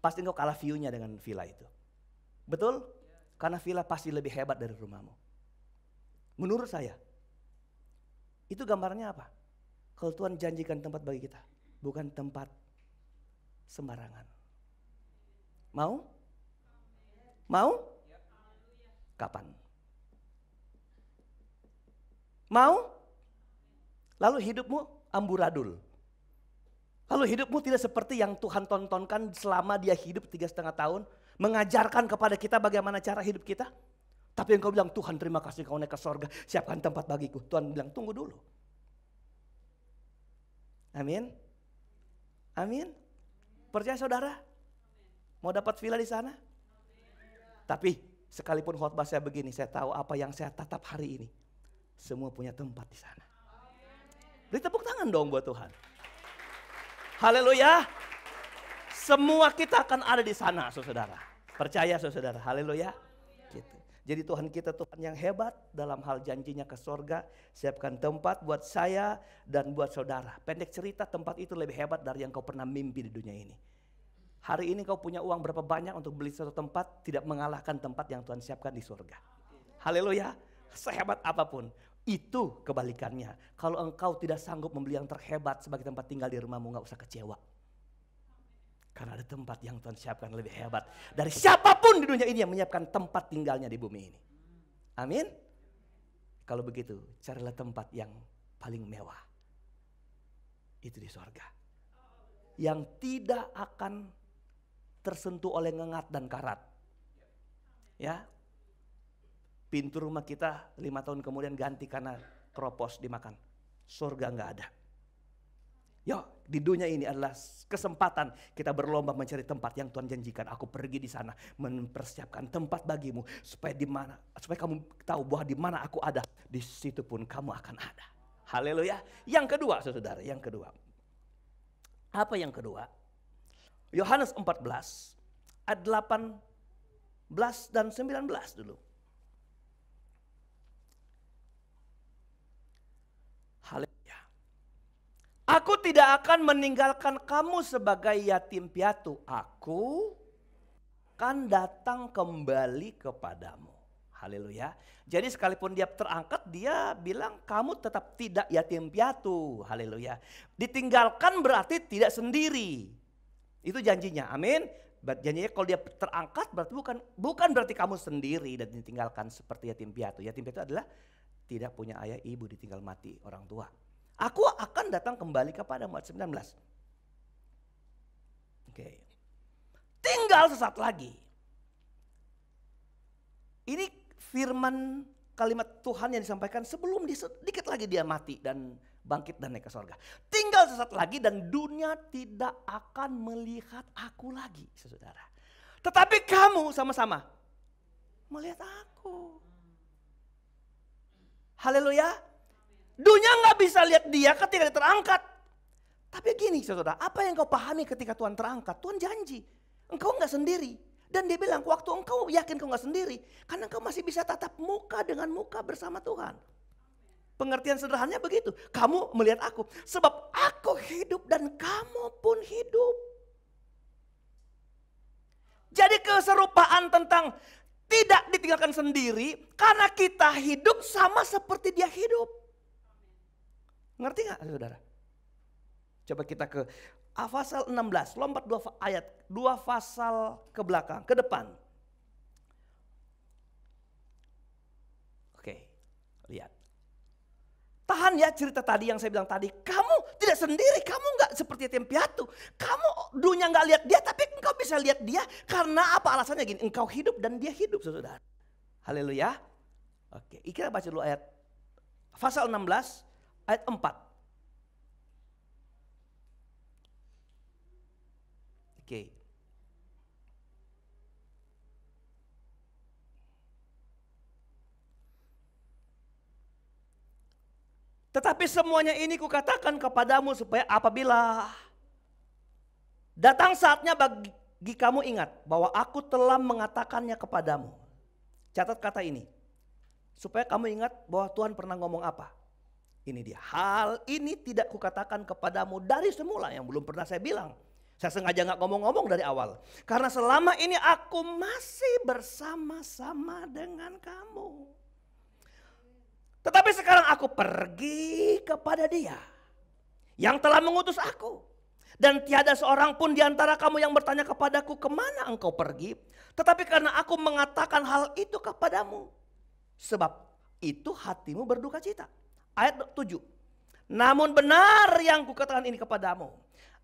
pasti engkau kalah view-nya dengan villa itu. Betul? Karena villa pasti lebih hebat dari rumahmu. Menurut saya, itu gambarnya apa? Kalau Tuhan janjikan tempat bagi kita, bukan tempat sembarangan. Mau? Mau? Kapan? Mau? Lalu hidupmu amburadul. Lalu hidupmu tidak seperti yang Tuhan tontonkan selama dia hidup 3,5 tahun. Mengajarkan kepada kita bagaimana cara hidup kita. Tapi engkau bilang, Tuhan terima kasih kau naik ke sorga, siapkan tempat bagiku. Tuhan bilang, tunggu dulu. Amin. Amin. Percaya saudara? Mau dapat villa di sana? Tapi sekalipun khotbah saya begini, saya tahu apa yang saya tatap hari ini. Semua punya tempat di sana. Beri tepuk tangan dong buat Tuhan. Haleluya. Semua kita akan ada di sana, saudara. Percaya saudara, haleluya. Gitu. Jadi Tuhan kita Tuhan yang hebat dalam hal janjinya ke sorga. Siapkan tempat buat saya dan buat saudara. Pendek cerita, tempat itu lebih hebat dari yang kau pernah mimpi di dunia ini. Hari ini kau punya uang berapa banyak untuk beli satu tempat, tidak mengalahkan tempat yang Tuhan siapkan di surga. Haleluya. Sehebat apapun. Itu kebalikannya. Kalau engkau tidak sanggup membeli yang terhebat sebagai tempat tinggal di rumahmu, gak usah kecewa. Karena ada tempat yang Tuhan siapkan lebih hebat dari siapapun di dunia ini yang menyiapkan tempat tinggalnya di bumi ini. Amin. Kalau begitu, carilah tempat yang paling mewah. Itu di sorga. Yang tidak akan tersentuh oleh ngengat dan karat. Ya. Pintu rumah kita 5 tahun kemudian ganti karena keropos dimakan. Sorga nggak ada. Yo, di dunia ini adalah kesempatan kita berlomba mencari tempat yang Tuhan janjikan. Aku pergi di sana mempersiapkan tempat bagimu supaya kamu tahu bahwa di mana aku ada, di situ pun kamu akan ada. Haleluya. Yang kedua, saudara, yang kedua. Apa yang kedua? Yohanes 14 ayat 18 dan 19 dulu. Haleluya. Aku tidak akan meninggalkan kamu sebagai yatim piatu. Aku akan datang kembali kepadamu. Haleluya. Jadi sekalipun dia terangkat, dia bilang kamu tetap tidak yatim piatu. Haleluya. Ditinggalkan berarti tidak sendiri. Itu janjinya. Amin. Janjinya kalau dia terangkat berarti bukan berarti kamu sendiri dan ditinggalkan seperti yatim piatu. Yatim piatu adalah tidak punya ayah ibu, ditinggal mati orang tua. Aku akan datang kembali kepadamu, ayat 19. Oke. Tinggal sesaat lagi. Ini firman kalimat Tuhan yang disampaikan sebelum sedikit lagi dia mati dan bangkit dan naik ke sorga. Tinggal sesaat lagi dan dunia tidak akan melihat aku lagi, saudara. Tetapi kamu sama-sama melihat aku. Haleluya. Dunia gak bisa lihat dia ketika dia terangkat. Tapi gini saudara, apa yang kau pahami ketika Tuhan terangkat? Tuhan janji, engkau gak sendiri. Dan dia bilang, waktu engkau yakin kau gak sendiri, karena engkau masih bisa tatap muka dengan muka bersama Tuhan. Pengertian sederhananya begitu, kamu melihat aku. Sebab aku hidup dan kamu pun hidup. Jadi keserupaan tentang tidak ditinggalkan sendiri, karena kita hidup sama seperti dia hidup. Ngerti gak saudara? Coba kita ke pasal 16, lompat 2 ayat, 2 pasal ke belakang, ke depan. Oke, lihat. Tahan ya cerita tadi yang saya bilang tadi, kamu tidak sendiri, kamu gak seperti yatim piatu. Kamu dunia gak lihat dia, tapi engkau bisa lihat dia karena apa alasannya gini, engkau hidup dan dia hidup saudara. Haleluya. Oke, kita baca dulu ayat pasal 16. Ayat 4. Oke. Tetapi semuanya ini kukatakan kepadamu supaya apabila datang saatnya bagi kamu ingat bahwa aku telah mengatakannya kepadamu. Catat kata ini. Supaya kamu ingat bahwa Tuhan pernah ngomong apa. Ini dia, hal ini tidak kukatakan kepadamu dari semula yang belum pernah saya bilang. Saya sengaja gak ngomong-ngomong dari awal. Karena selama ini aku masih bersama-sama dengan kamu. Tetapi sekarang aku pergi kepada dia yang telah mengutus aku. Dan tiada seorang pun di antara kamu yang bertanya kepadaku kemana engkau pergi. Tetapi karena aku mengatakan hal itu kepadamu. Sebab itu hatimu berduka cita. Ayat 7. Namun benar yang kukatakan ini kepadamu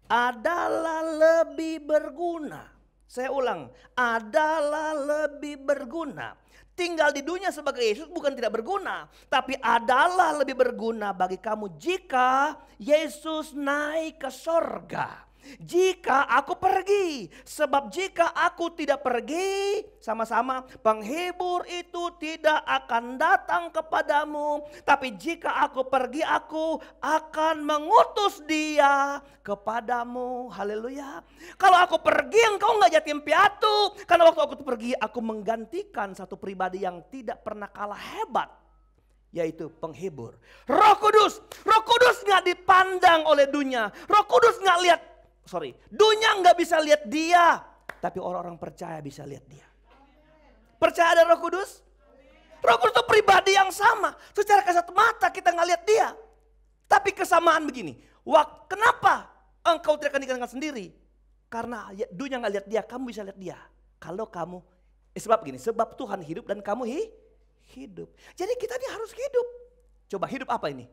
adalah lebih berguna. Saya ulang, adalah lebih berguna. Tinggal di dunia sebagai Yesus bukan tidak berguna, tapi adalah lebih berguna bagi kamu jika Yesus naik ke sorga. Jika aku pergi, sebab jika aku tidak pergi, sama-sama, penghibur itu tidak akan datang kepadamu. Tapi jika aku pergi, aku akan mengutus dia kepadamu. Haleluya. Kalau aku pergi, engkau nggak yatim piatu. Karena waktu aku pergi, aku menggantikan satu pribadi yang tidak pernah kalah hebat, yaitu penghibur. Roh Kudus. Roh Kudus nggak dipandang oleh dunia. Roh Kudus nggak lihat. Dunia nggak bisa lihat dia, tapi orang-orang percaya bisa lihat dia. Percaya ada Roh Kudus? Roh Kudus itu pribadi yang sama. Secara kasat mata kita nggak lihat dia, tapi kesamaan begini. Kenapa engkau tidak akan dikatakan sendiri? Karena dunia nggak lihat dia, kamu bisa lihat dia. Kalau kamu, sebab gini, sebab Tuhan hidup dan kamu hidup. Jadi kita ini harus hidup. Coba hidup apa ini?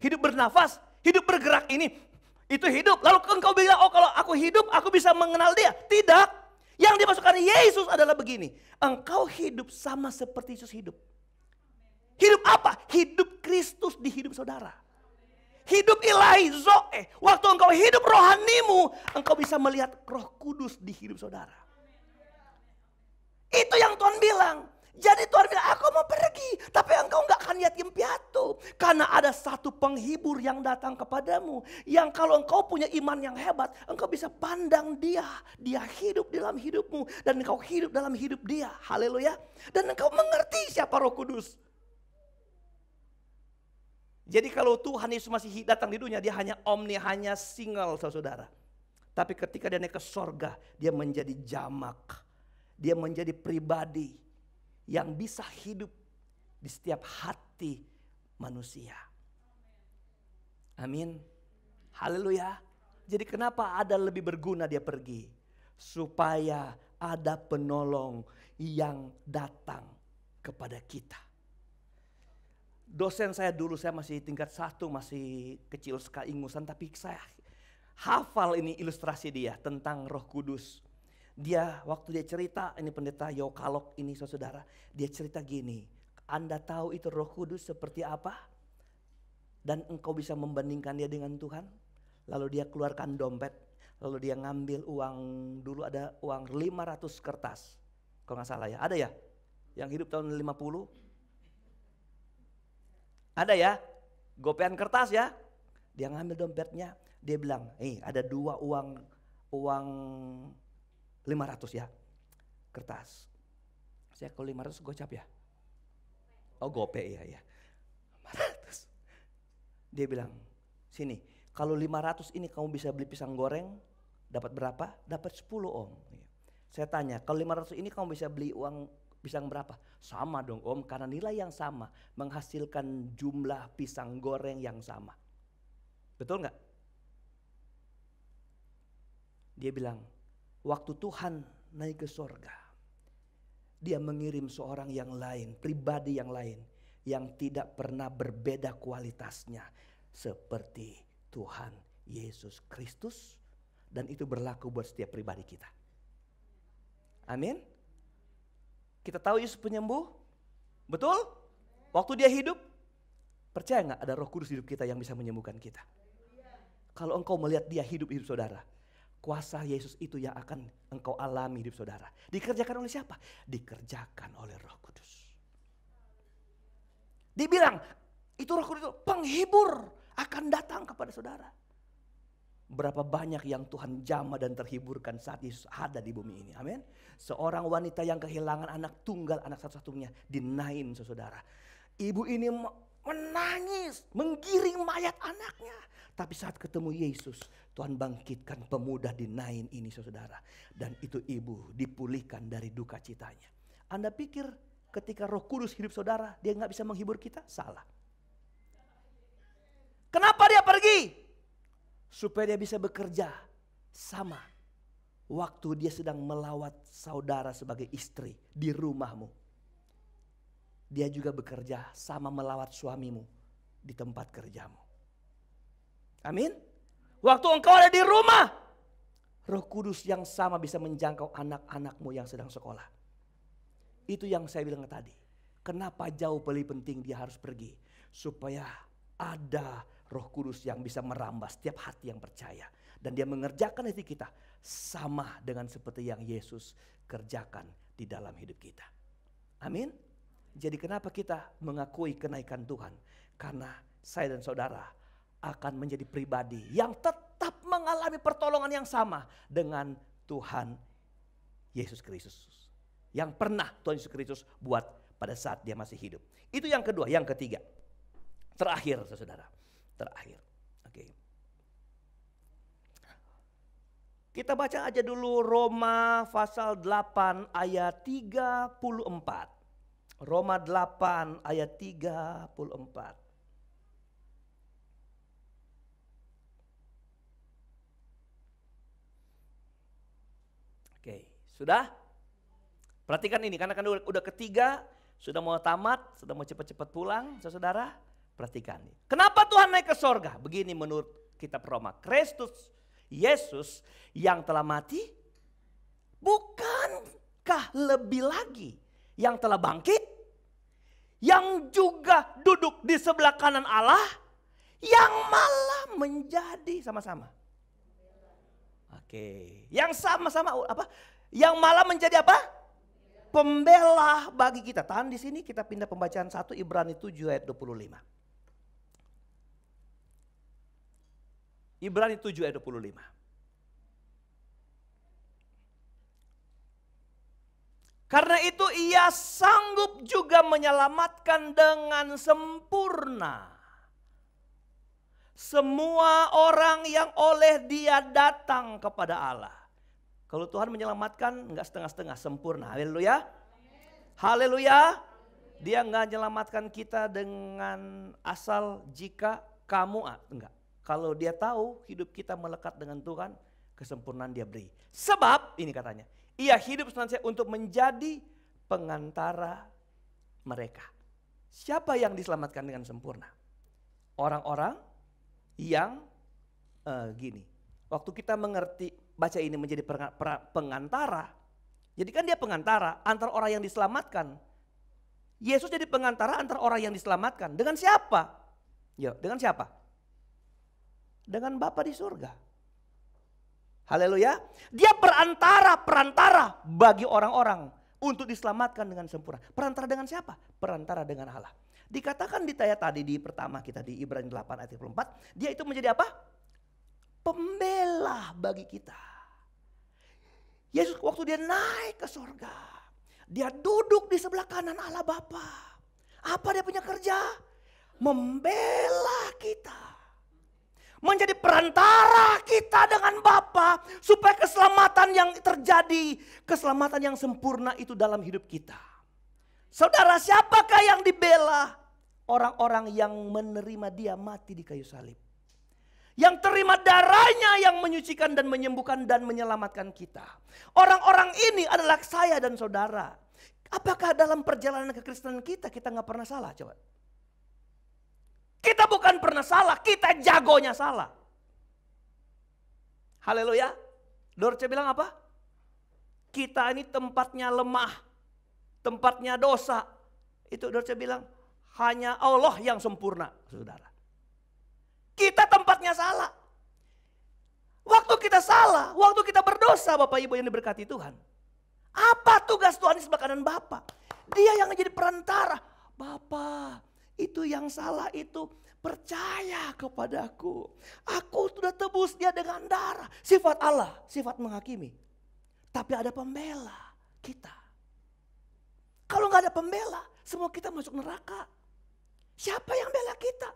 Hidup bernafas, hidup bergerak ini. Itu hidup. Lalu engkau bilang, oh kalau aku hidup, aku bisa mengenal dia. Tidak. Yang dimasukkan Yesus adalah begini. Engkau hidup sama seperti Yesus hidup. Hidup apa? Hidup Kristus di hidup saudara. Hidup ilahi, zoe. Waktu engkau hidup rohanimu, engkau bisa melihat Roh Kudus di hidup saudara. Itu yang Tuhan bilang. Jadi Tuhan bilang, aku mau pergi, tapi engkau gak akan yatim piatu. Karena ada satu penghibur yang datang kepadamu. Yang kalau engkau punya iman yang hebat, engkau bisa pandang dia. Dia hidup dalam hidupmu dan engkau hidup dalam hidup dia. Haleluya. Dan engkau mengerti siapa Roh Kudus. Jadi kalau Tuhan Yesus masih datang di dunia, dia hanya omni, hanya single saudara. Tapi ketika dia naik ke sorga, dia menjadi jamak. Dia menjadi pribadi yang bisa hidup di setiap hati manusia. Amin. Haleluya. Jadi kenapa ada lebih berguna dia pergi? Supaya ada penolong yang datang kepada kita. Dosen saya dulu, saya masih tingkat 1, masih kecil sekali ingusan, tapi saya hafal ini ilustrasi dia tentang Roh Kudus. Dia waktu dia cerita, ini pendeta Yokalok ini saudara, dia cerita gini, Anda tahu itu Roh Kudus seperti apa? Dan engkau bisa membandingkan dia dengan Tuhan? Lalu dia keluarkan dompet, lalu dia ngambil uang, dulu ada uang 500 kertas. Kalau gak salah ya, ada ya? Yang hidup tahun 50? Ada ya? Gopean kertas ya? Dia ngambil dompetnya, dia bilang, ada 2 uang 500 ya, kertas. Saya kalau 500 gocap ya? Oh gope ya. 500. Dia bilang, sini kalau 500 ini kamu bisa beli pisang goreng, dapat berapa? Dapat 10 om. Saya tanya, kalau 500 ini kamu bisa beli uang pisang berapa? Sama dong om, karena nilai yang sama menghasilkan jumlah pisang goreng yang sama. Betul nggak? Dia bilang, waktu Tuhan naik ke sorga, dia mengirim seorang yang lain, pribadi yang lain, yang tidak pernah berbeda kualitasnya seperti Tuhan Yesus Kristus. Dan itu berlaku buat setiap pribadi kita. Amin. Kita tahu Yesus penyembuh, betul? Waktu dia hidup, percaya gak ada Roh Kudus hidup kita yang bisa menyembuhkan kita? Kalau engkau melihat dia hidup saudara, kuasa Yesus itu yang akan engkau alami hidup saudara. Dikerjakan oleh siapa? Dikerjakan oleh Roh Kudus. Dibilang, itu Roh Kudus penghibur akan datang kepada saudara. Berapa banyak yang Tuhan jamah dan terhiburkan saat Yesus ada di bumi ini. Amin. Seorang wanita yang kehilangan anak tunggal, anak satu-satunya di Nain saudara. Ibu ini menangis, menggiring mayat anaknya. Tapi saat ketemu Yesus, Tuhan bangkitkan pemuda di Nain ini saudara. Dan itu ibu dipulihkan dari duka citanya. Anda pikir ketika Roh Kudus hidup saudara, dia gak bisa menghibur kita? Salah. Kenapa dia pergi? Supaya dia bisa bekerja sama waktu dia sedang melawat saudara sebagai istri di rumahmu. Dia juga bekerja sama melawat suamimu di tempat kerjamu. Amin. Waktu engkau ada di rumah, Roh Kudus yang sama bisa menjangkau anak-anakmu yang sedang sekolah. Itu yang saya bilang tadi. Kenapa jauh paling penting dia harus pergi? Supaya ada Roh Kudus yang bisa merambah setiap hati yang percaya. Dan dia mengerjakan hati kita sama dengan seperti yang Yesus kerjakan di dalam hidup kita. Amin. Jadi kenapa kita mengakui kenaikan Tuhan? Karena saya dan saudara akan menjadi pribadi yang tetap mengalami pertolongan yang sama dengan Tuhan Yesus Kristus. Yang pernah Tuhan Yesus Kristus buat pada saat dia masih hidup. Itu yang kedua. Yang ketiga. Terakhir saudara. Terakhir. Oke. Kita baca aja dulu Roma pasal 8 ayat 34. Roma 8 ayat 34. Oke, sudah? Perhatikan ini karena kan udah ketiga, sudah mau tamat, sudah mau cepat-cepat pulang, saudara. Perhatikan ini. Kenapa Tuhan naik ke sorga? Begini menurut kitab Roma. Kristus, Yesus yang telah mati, bukankah lebih lagi yang telah bangkit, yang juga duduk di sebelah kanan Allah, yang malah menjadi sama-sama. Oke, yang sama-sama apa? Yang malah menjadi apa? Pembela bagi kita. Tahan di sini, kita pindah pembacaan 1 Ibrani 7 ayat 25. Ibrani 7 ayat 25. Karena itu ia sanggup juga menyelamatkan dengan sempurna semua orang yang oleh dia datang kepada Allah. Kalau Tuhan menyelamatkan enggak setengah-setengah, sempurna. Haleluya. Haleluya. Dia enggak menyelamatkan kita dengan asal jika kamu enggak. Kalau dia tahu hidup kita melekat dengan Tuhan, kesempurnaan dia beri. Sebab ini katanya, ia hidup senantiasa untuk menjadi pengantara mereka. Siapa yang diselamatkan dengan sempurna? Orang-orang yang gini. Waktu kita mengerti baca ini menjadi pengantara. Jadi kan dia pengantara antara orang yang diselamatkan. Yesus jadi pengantara antara orang yang diselamatkan. Dengan siapa? Ya, dengan siapa? Dengan Bapa di surga. Haleluya. Dia perantara bagi orang-orang untuk diselamatkan dengan sempurna. Perantara dengan siapa? Perantara dengan Allah. Dikatakan di ayat tadi di pertama kita di Ibrani 8 ayat 34, dia itu menjadi apa? Pembela bagi kita. Yesus waktu dia naik ke surga, dia duduk di sebelah kanan Allah Bapa. Apa dia punya kerja? Membela kita. Menjadi perantara kita dengan Bapa supaya keselamatan yang terjadi, keselamatan yang sempurna itu dalam hidup kita. Saudara, siapakah yang dibela? Orang-orang yang menerima dia mati di kayu salib. Yang terima darahnya yang menyucikan dan menyembuhkan dan menyelamatkan kita. Orang-orang ini adalah saya dan saudara. Apakah dalam perjalanan kekristenan kita nggak pernah salah? Coba. Kita bukan pernah salah, kita jagonya salah. Haleluya. Dorce bilang apa? Kita ini tempatnya lemah, tempatnya dosa. Itu Dorce bilang hanya Allah yang sempurna, saudara. Kita tempatnya salah. Waktu kita salah, waktu kita berdosa, Bapak Ibu yang diberkati Tuhan. Apa tugas Tuhan di sebelah kanan Bapak? Dia yang menjadi perantara. Bapak, itu yang salah itu percaya kepadaku. Aku sudah tebus dia dengan darah. Sifat Allah, sifat menghakimi. Tapi ada pembela kita. Kalau nggak ada pembela, semua kita masuk neraka. Siapa yang bela kita?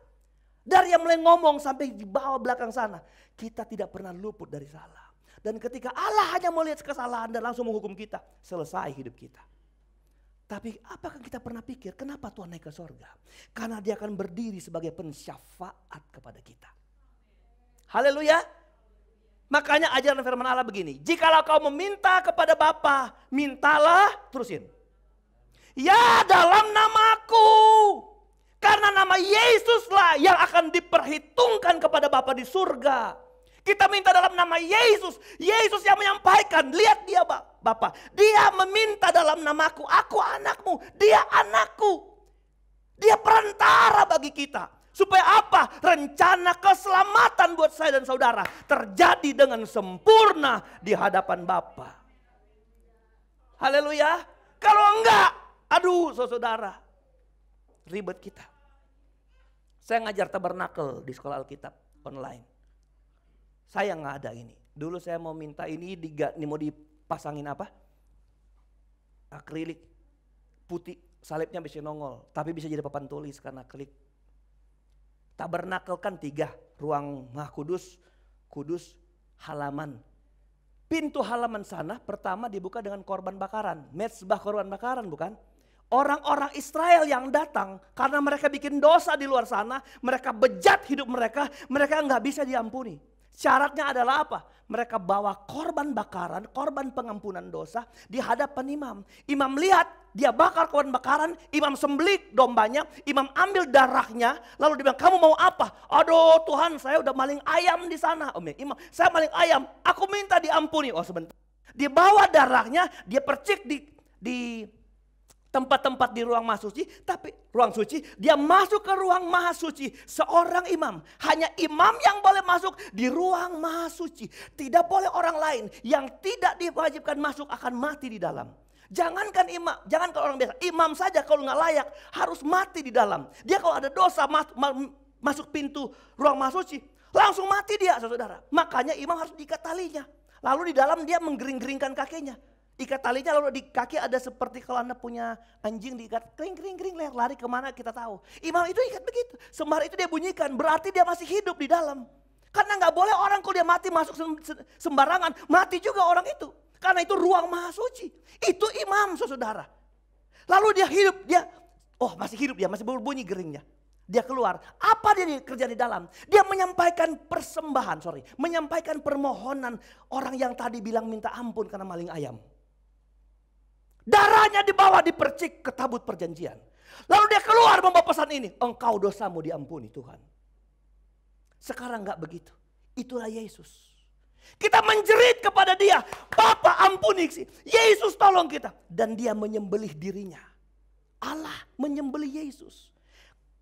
Dari yang mulai ngomong sampai di bawah belakang sana, kita tidak pernah luput dari salah. Dan ketika Allah hanya melihat kesalahan dan langsung menghukum kita, selesai hidup kita. Tapi apakah kita pernah pikir kenapa Tuhan naik ke sorga? Karena dia akan berdiri sebagai pensyafaat kepada kita. Haleluya. Makanya ajaran firman Allah begini. Jikalau kau meminta kepada Bapa, mintalah, terusin. Ya dalam namaku. Karena nama Yesuslah yang akan diperhitungkan kepada Bapa di surga. Kita minta dalam nama Yesus. Yesus yang menyampaikan. Lihat dia Bapak. Dia meminta dalam namaku. Aku anakmu. Dia anakku. Dia perantara bagi kita. Supaya apa? Rencana keselamatan buat saya dan saudara terjadi dengan sempurna di hadapan Bapa. Haleluya. Kalau enggak, aduh saudara, ribet kita. Saya ngajar tabernakel di sekolah Alkitab online. Saya nggak ada ini. Dulu saya mau minta ini mau dipasangin apa? Akrilik putih, salibnya bisa nongol, tapi bisa jadi papan tulis karena akrilik. Tabernakel kan 3, ruang Maha Kudus, kudus, halaman. Pintu halaman sana pertama dibuka dengan korban bakaran, mezbah korban bakaran bukan? Orang-orang Israel yang datang karena mereka bikin dosa di luar sana, mereka bejat hidup mereka nggak bisa diampuni. Syaratnya adalah apa? Mereka bawa korban bakaran, korban pengampunan dosa di hadapan imam. Imam lihat dia bakar korban bakaran, imam sembelih dombanya, imam ambil darahnya, lalu dia bilang, kamu mau apa? Aduh Tuhan, saya udah maling ayam di sana. Imam, saya maling ayam, aku minta diampuni. Oh sebentar. Dia bawa darahnya, dia percik di tempat-tempat di ruang maha suci, tapi ruang suci, dia masuk ke ruang maha suci. Seorang imam, hanya imam yang boleh masuk di ruang maha suci. Tidak boleh orang lain yang tidak diwajibkan masuk akan mati di dalam. Jangankan imam, jangan kalau orang biasa, imam saja kalau nggak layak harus mati di dalam. Dia kalau ada dosa masuk pintu ruang maha suci, langsung mati dia saudara. Makanya imam harus diikat talinya. Lalu di dalam dia menggering-geringkan kakinya. Ikat talinya lalu di kaki ada seperti kalau Anda punya anjing diikat kering lari kemana kita tahu. Imam itu ikat begitu. Sembah itu dia bunyikan berarti dia masih hidup di dalam. Karena nggak boleh orang kalau dia mati masuk sembarangan, mati juga orang itu. Karena itu ruang maha suci. Itu imam saudara. Lalu dia hidup, masih hidup dia, masih berbunyi geringnya. Dia keluar. Apa dia kerja di dalam? Dia menyampaikan menyampaikan permohonan orang yang tadi bilang minta ampun karena maling ayam. Darahnya dibawa dipercik ke tabut perjanjian. Lalu dia keluar membawa pesan ini. Engkau dosamu diampuni Tuhan. Sekarang gak begitu. Itulah Yesus. Kita menjerit kepada dia. Bapa ampuni. Yesus tolong kita. Dan dia menyembelih dirinya. Allah menyembelih Yesus.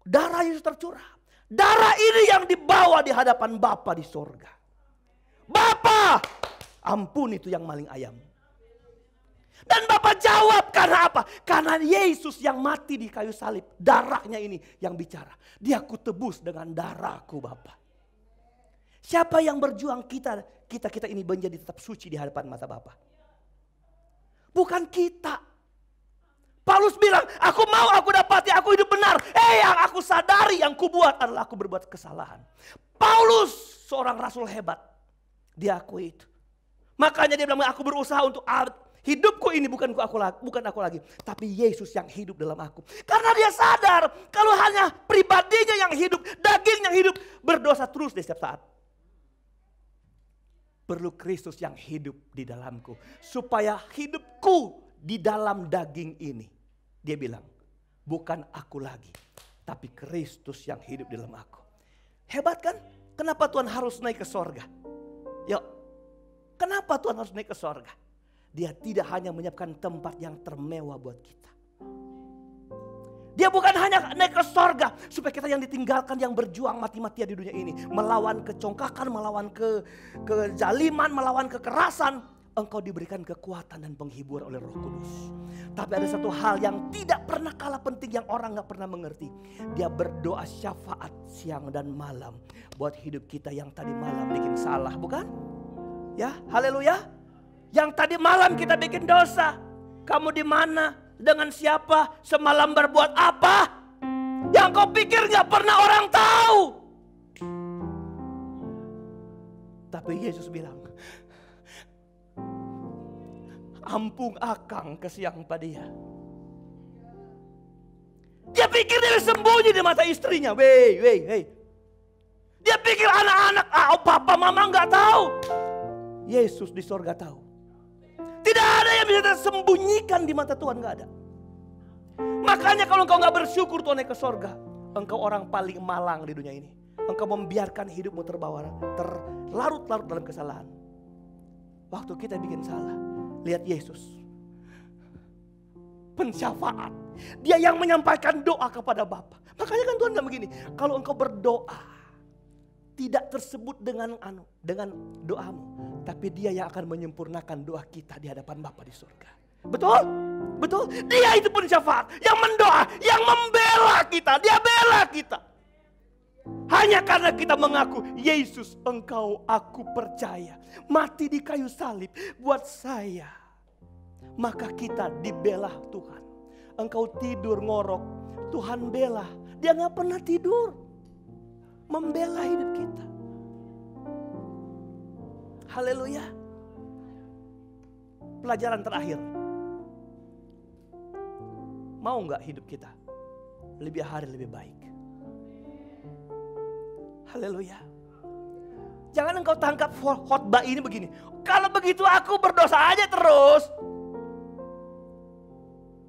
Darah Yesus tercurah. Darah ini yang dibawa di hadapan Bapa di sorga. Bapa ampuni itu yang maling ayam. Dan Bapak jawab karena apa? Karena Yesus yang mati di kayu salib. Darahnya ini yang bicara. Dia kutebus dengan darahku Bapak. Siapa yang berjuang kita ini menjadi tetap suci di hadapan mata Bapak? Bukan kita. Paulus bilang, aku mau, aku dapati, aku hidup benar. Yang aku sadari, yang kubuat adalah aku berbuat kesalahan. Paulus seorang rasul hebat. Dia akui itu. Makanya dia bilang, aku berusaha untuk hidupku ini bukan aku lagi, tapi Yesus yang hidup dalam aku. Karena dia sadar kalau hanya pribadinya yang hidup, daging yang hidup, berdosa terus di setiap saat. Perlu Kristus yang hidup di dalamku, supaya hidupku di dalam daging ini. Dia bilang, bukan aku lagi, tapi Kristus yang hidup di dalam aku. Hebat kan? Kenapa Tuhan harus naik ke sorga? Yuk, kenapa Tuhan harus naik ke sorga? Dia tidak hanya menyiapkan tempat yang termewah buat kita. Dia bukan hanya naik ke sorga supaya kita yang ditinggalkan, yang berjuang mati-matian di dunia ini. Melawan kecongkakan, melawan kezaliman, melawan kekerasan. Engkau diberikan kekuatan dan penghibur oleh Roh Kudus. Tapi ada satu hal yang tidak pernah kalah penting yang orang gak pernah mengerti. Dia berdoa syafaat siang dan malam buat hidup kita yang tadi malam bikin salah, bukan? Ya, haleluya. Yang tadi malam kita bikin dosa. Kamu di mana? Dengan siapa? Semalam berbuat apa? Yang kau pikir gak pernah orang tahu. Tapi Yesus bilang, ampun akang kesiang pada dia. Dia pikir dia sembunyi di mata istrinya. Wey. Dia pikir anak-anak, papa mama gak tahu. Yesus di sorga tahu. Tidak ada yang bisa tersembunyikan di mata Tuhan, gak ada. Makanya kalau engkau gak bersyukur Tuhan naik ke sorga, engkau orang paling malang di dunia ini. Engkau membiarkan hidupmu terlarut-larut dalam kesalahan. Waktu kita bikin salah, lihat Yesus. Pensyafaat. Dia yang menyampaikan doa kepada Bapa. Makanya kan Tuhan bilang begini, kalau engkau berdoa tidak tersebut dengan doamu, tapi Dia yang akan menyempurnakan doa kita di hadapan Bapa di surga. Betul? Betul? Dia itu pun syafaat yang mendoa, yang membela kita. Dia bela kita. Hanya karena kita mengaku, Yesus engkau aku percaya. Mati di kayu salib buat saya. Maka kita dibela Tuhan. Engkau tidur ngorok, Tuhan bela. Dia gak pernah tidur. Membela hidup kita. Haleluya. Pelajaran terakhir. Mau gak hidup kita lebih hari lebih baik? Haleluya. Jangan engkau tangkap khotbah ini begini. Kalau begitu aku berdosa aja terus.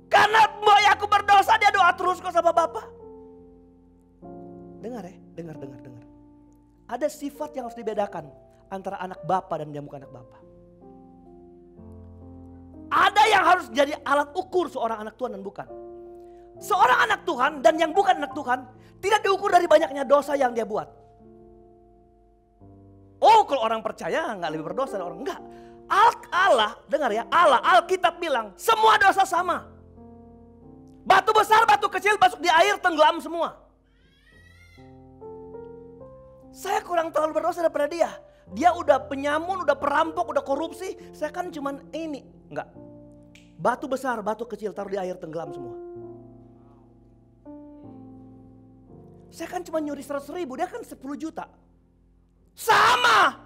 Karena boy aku berdosa, dia doa terus kok sama Bapa. Dengar ya, dengar. Ada sifat yang harus dibedakan antara anak Bapa dan yang bukan anak Bapa. Ada yang harus jadi alat ukur seorang anak Tuhan dan bukan. Seorang anak Tuhan dan yang bukan anak Tuhan tidak diukur dari banyaknya dosa yang dia buat. Oh, kalau orang percaya nggak lebih berdosa dari orang, enggak. Allah, dengar ya, Alkitab bilang semua dosa sama. Batu besar, batu kecil masuk di air tenggelam semua. Saya kurang terlalu berdosa daripada dia. Dia udah penyamun, udah perampok, udah korupsi. Saya kan cuman ini, enggak. Batu besar, batu kecil taruh di air tenggelam semua. Saya kan cuma nyuri 100.000, dia kan 10 juta. Sama.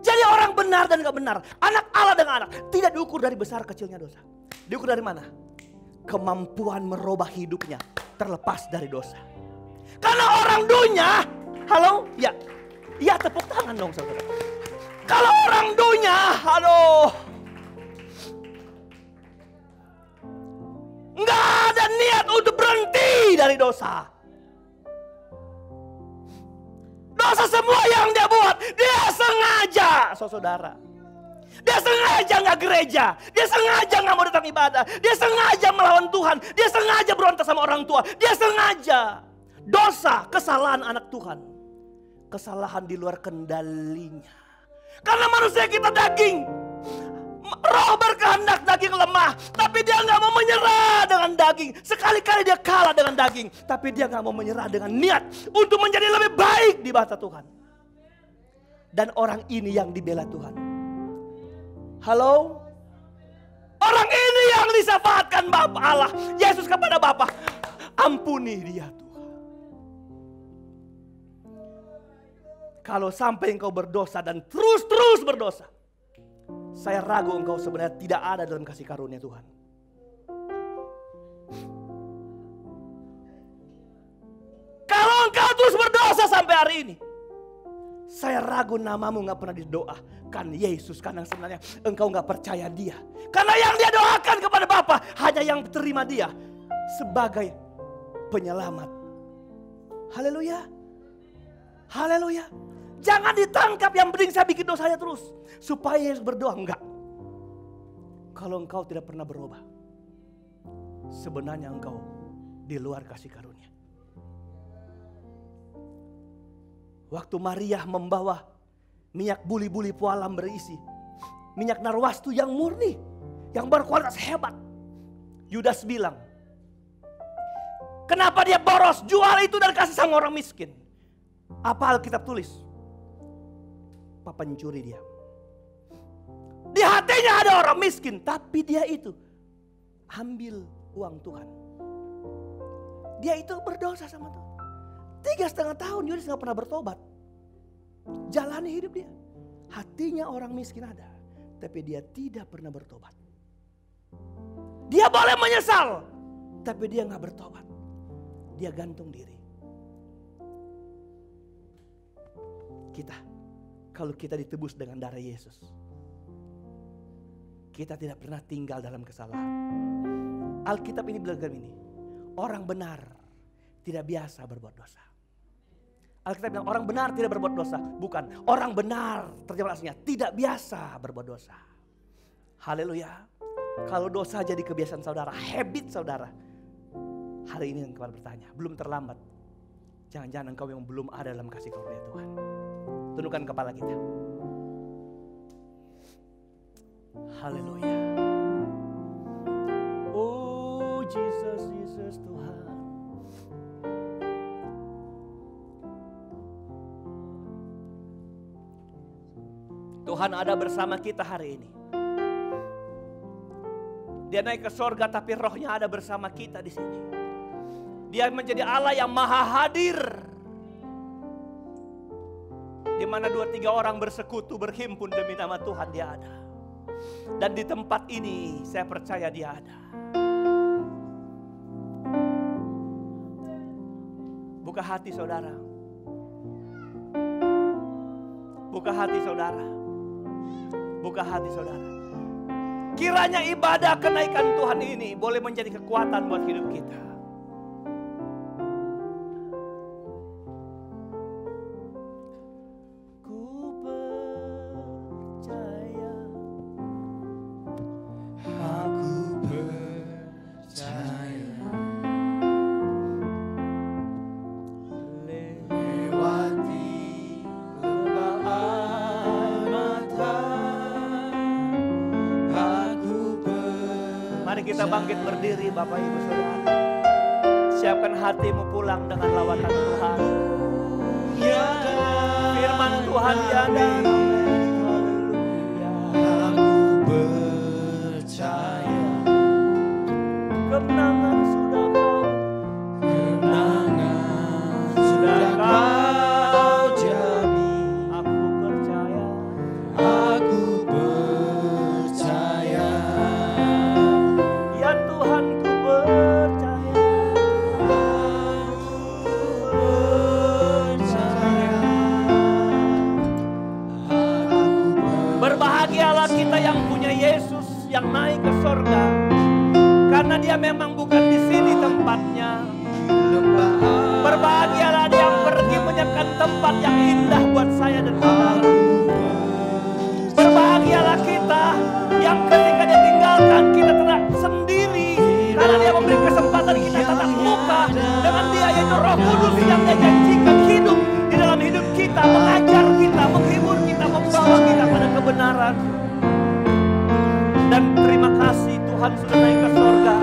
Jadi orang benar dan gak benar, anak Allah dengan anak, tidak diukur dari besar kecilnya dosa. Diukur dari mana? Kemampuan merubah hidupnya terlepas dari dosa. Karena orang dunia, halo, ya tepuk tangan dong saudara. Kalau orang dunia, aduh, nggak ada niat untuk berhenti dari dosa. Dosa semua yang dia buat, dia sengaja, saudara. Dia sengaja nggak gereja, dia sengaja nggak mau datang ibadah, dia sengaja melawan Tuhan, dia sengaja berontak sama orang tua, dia sengaja. Dosa, kesalahan anak Tuhan, kesalahan di luar kendalinya. Karena manusia kita daging, roh berkehendak, daging lemah, tapi dia nggak mau menyerah dengan daging. Sekali-kali dia kalah dengan daging, tapi dia nggak mau menyerah dengan niat untuk menjadi lebih baik di mata Tuhan. Dan orang ini yang dibela Tuhan. Halo? Orang ini yang disyafaatkan Bapa Allah, Yesus kepada Bapa. Ampuni dia Tuhan. Kalau sampai engkau berdosa dan terus berdosa, saya ragu engkau sebenarnya tidak ada dalam kasih karunia Tuhan. Kalau engkau terus berdosa sampai hari ini, saya ragu namamu gak pernah didoakan Yesus. Karena sebenarnya engkau gak percaya dia. Karena yang dia doakan kepada Bapa hanya yang terima dia sebagai penyelamat. Haleluya. Haleluya. Jangan ditangkap, yang penting saya bikin dosanya terus. Supaya Yesus berdoa, enggak. Kalau engkau tidak pernah berubah, sebenarnya engkau di luar kasih karunia. Waktu Maria membawa minyak buli-buli pualam berisi minyak narwastu yang murni, yang berkualitas hebat, Yudas bilang, kenapa dia boros, jual itu dan kasih sama orang miskin. Apa Alkitab tulis? Pencuri dia. Di hatinya ada orang miskin, tapi dia itu ambil uang Tuhan. Dia itu berdosa sama Tuhan. 3,5 tahun Yudas gak pernah bertobat. Jalani hidup dia. Hatinya orang miskin ada, tapi dia tidak pernah bertobat. Dia boleh menyesal, tapi dia gak bertobat. Dia gantung diri. Kalau kita ditebus dengan darah Yesus, kita tidak pernah tinggal dalam kesalahan. Alkitab ini bilang ini, orang benar tidak biasa berbuat dosa. Alkitab bilang orang benar tidak berbuat dosa. Bukan, orang benar terjemahan aslinya tidak biasa berbuat dosa. Haleluya. Kalau dosa jadi kebiasaan saudara, habit saudara, Hari ini engkau bertanya, belum terlambat. Jangan-jangan engkau yang belum ada dalam kasih karunia Tuhan. Tundukkan kepala kita. Haleluya. Oh Jesus, Jesus Tuhan. Tuhan ada bersama kita hari ini. Dia naik ke sorga tapi rohnya ada bersama kita di sini. Dia menjadi Allah yang maha hadir. Di mana 2-3 orang bersekutu berhimpun demi nama Tuhan, dia ada. Dan di tempat ini saya percaya dia ada. Buka hati saudara. Buka hati saudara. Buka hati saudara. Kiranya ibadah kenaikan Tuhan ini boleh menjadi kekuatan buat hidup kita. Kita bangkit berdiri Bapak Ibu Saudara. Siapkan hatimu pulang dengan lawatan Tuhan. Firman Tuhan tiada. Aku percaya kemenangan sudah kau. Kemenangan sudah kau jamin. Aku percaya. Aku percaya. Tuhan ku percaya, berbahagialah kita yang punya Yesus yang naik ke sorga, karena dia memang bukan di sini tempatnya. Berbahagialah dia yang pergi menyiapkan tempat yang indah buat saya dan saudara. Berbahagialah kita yang ketika dia tinggalkan kita tidak sendiri, karena dia memberi kesempatan kita tatap muka dengan dia, yaitu Roh Kudus yang dia janjikan hidup di dalam hidup kita, mengajar kita, menghibur kita, membawa kita pada kebenaran. Dan terima kasih Tuhan sudah naik ke sorga,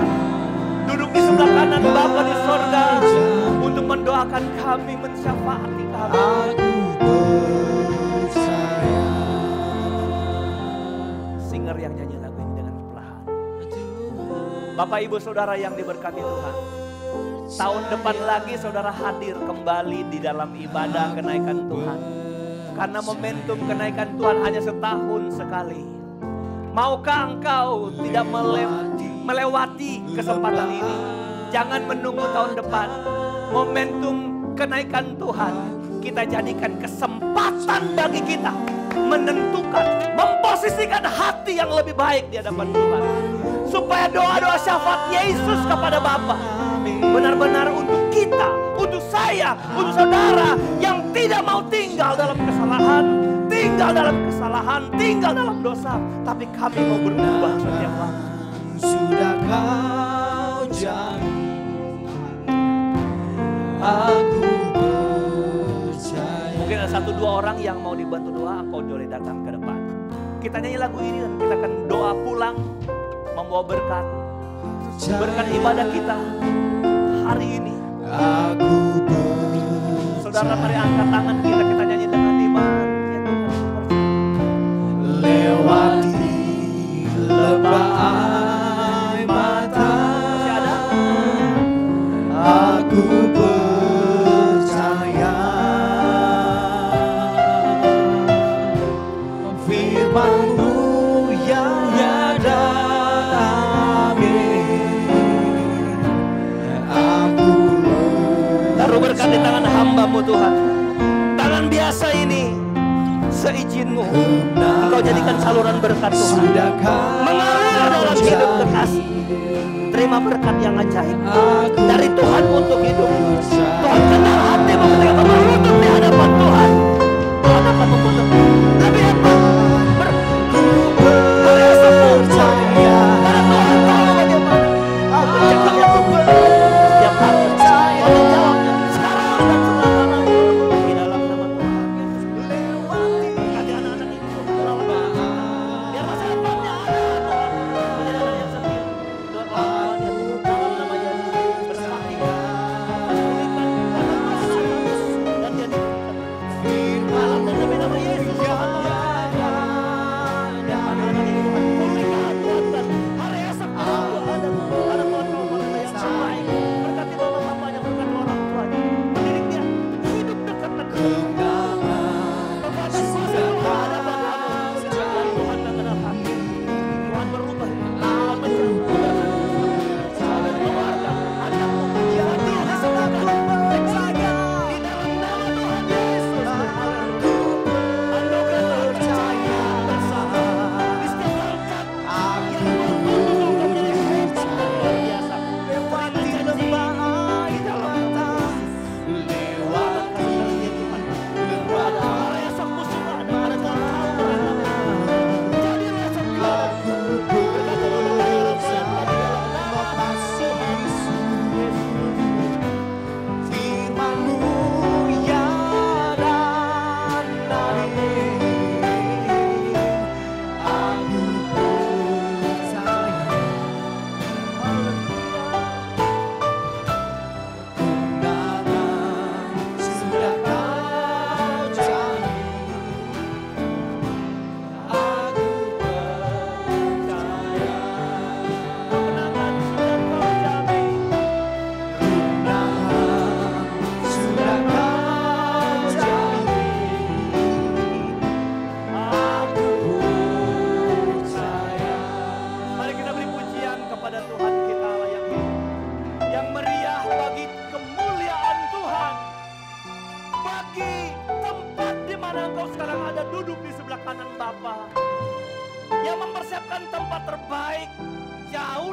duduk di sebelah kanan Bapa di sorga untuk mendoakan kami, mensyafaati kami. Singer yang nyanyi lagu ini dengan perlahan. Bapak Ibu Saudara yang diberkati Tuhan, tahun depan lagi saudara hadir kembali di dalam ibadah kenaikan Tuhan, karena momentum kenaikan Tuhan hanya setahun sekali. Maukah engkau tidak melewati kesempatan ini? Jangan menunggu tahun depan. Momentum kenaikan Tuhan kita jadikan kesempatan bagi kita menentukan, memposisikan hati yang lebih baik di hadapan Tuhan, supaya doa-doa syafaat Yesus kepada Bapa benar-benar untuk kita, untuk saya, untuk saudara yang tidak mau tinggal dalam kesalahan, tinggal dalam dosa, tapi kami mau berubah setiap waktu. Sudah kau jamin, aku percaya. Mungkin ada 1-2 orang yang mau dibantu doa, engkau boleh datang ke depan. Kita nyanyi lagu ini dan kita akan doa pulang, membawa berkat ibadah kita hari ini. Saudara, mari angkat tangan kita nyanyi dengan iman. Lewati lebah air mata, masih ada? Aku percaya firman-Mu yang nyata. Taruh berkat di tangan hamba-Mu Tuhan. Tangan biasa ini seizin-Mu Engkau jadikan saluran berkat Tuhan, mengalir dalam hidup kekasih. Terima berkat yang ajaib dari Tuhan untuk hidup. Tuhan kenal hatimu ketika kamu berlutut di hadapan Tuhan. Tuhan akan membutuhkan lebih hebat. Berasa percaya karena Tuhan tahu bagaimana aku menjaga setiap hari.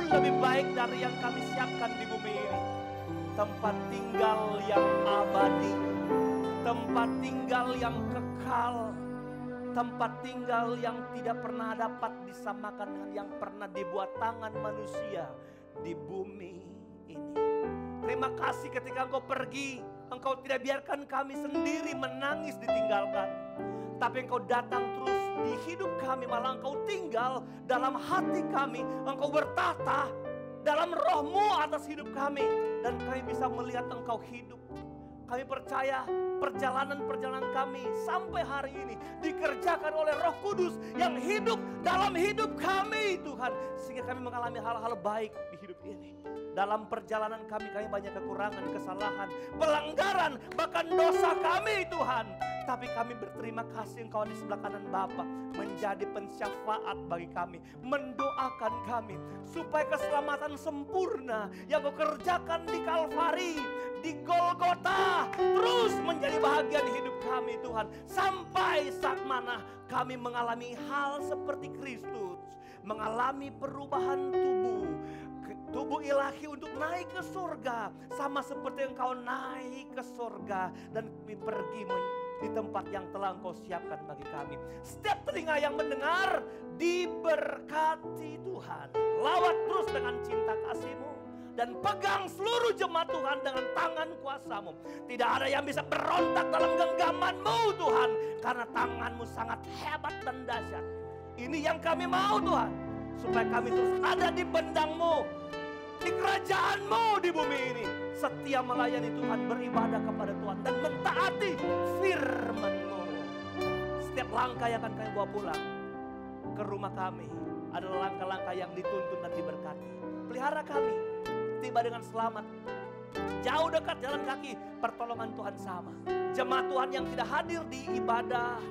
lebih baik dari yang kami siapkan di bumi ini. Tempat tinggal yang abadi, tempat tinggal yang kekal, tempat tinggal yang tidak pernah dapat disamakan dengan yang pernah dibuat tangan manusia di bumi ini. Terima kasih ketika Engkau pergi, Engkau tidak biarkan kami sendiri menangis ditinggalkan. Tapi Engkau datang terus di hidup kami, malah Engkau tinggal dalam hati kami. Engkau bertata dalam roh-Mu atas hidup kami. Dan kami bisa melihat Engkau hidup. Kami percaya perjalanan-perjalanan kami sampai hari ini dikerjakan oleh Roh Kudus yang hidup dalam hidup kami, Tuhan. Sehingga kami mengalami hal-hal baik di hidup ini. Dalam perjalanan kami banyak kekurangan, kesalahan, pelanggaran, bahkan dosa kami, Tuhan. Tapi kami berterima kasih Engkau di sebelah kanan Bapa menjadi pensyafaat bagi kami, mendoakan kami supaya keselamatan sempurna yang Kau kerjakan di Kalvari, di Golgota terus menjadi bahagian hidup kami, Tuhan. Sampai saat mana kami mengalami hal seperti Kristus, mengalami perubahan tubuh ilahi untuk naik ke surga, sama seperti Engkau naik ke surga dan kami pergi di tempat yang telah Engkau siapkan bagi kami. Setiap telinga yang mendengar diberkati Tuhan. Lawat terus dengan cinta kasih-Mu dan pegang seluruh jemaat Tuhan dengan tangan kuasa-Mu. Tidak ada yang bisa berontak dalam genggaman-Mu, Tuhan, karena tangan-Mu sangat hebat dan dahsyat. Ini yang kami mau, Tuhan, supaya kami terus ada di bendang-Mu, di kerajaan-Mu di bumi ini, setia melayani Tuhan, beribadah kepada Tuhan dan mentaati firman-Mu. Setiap langkah yang akan kami bawa pulang ke rumah kami adalah langkah-langkah yang dituntun dan diberkati. Pelihara kami tiba dengan selamat, jauh dekat jalan kaki, pertolongan Tuhan sama. Jemaat Tuhan yang tidak hadir di ibadah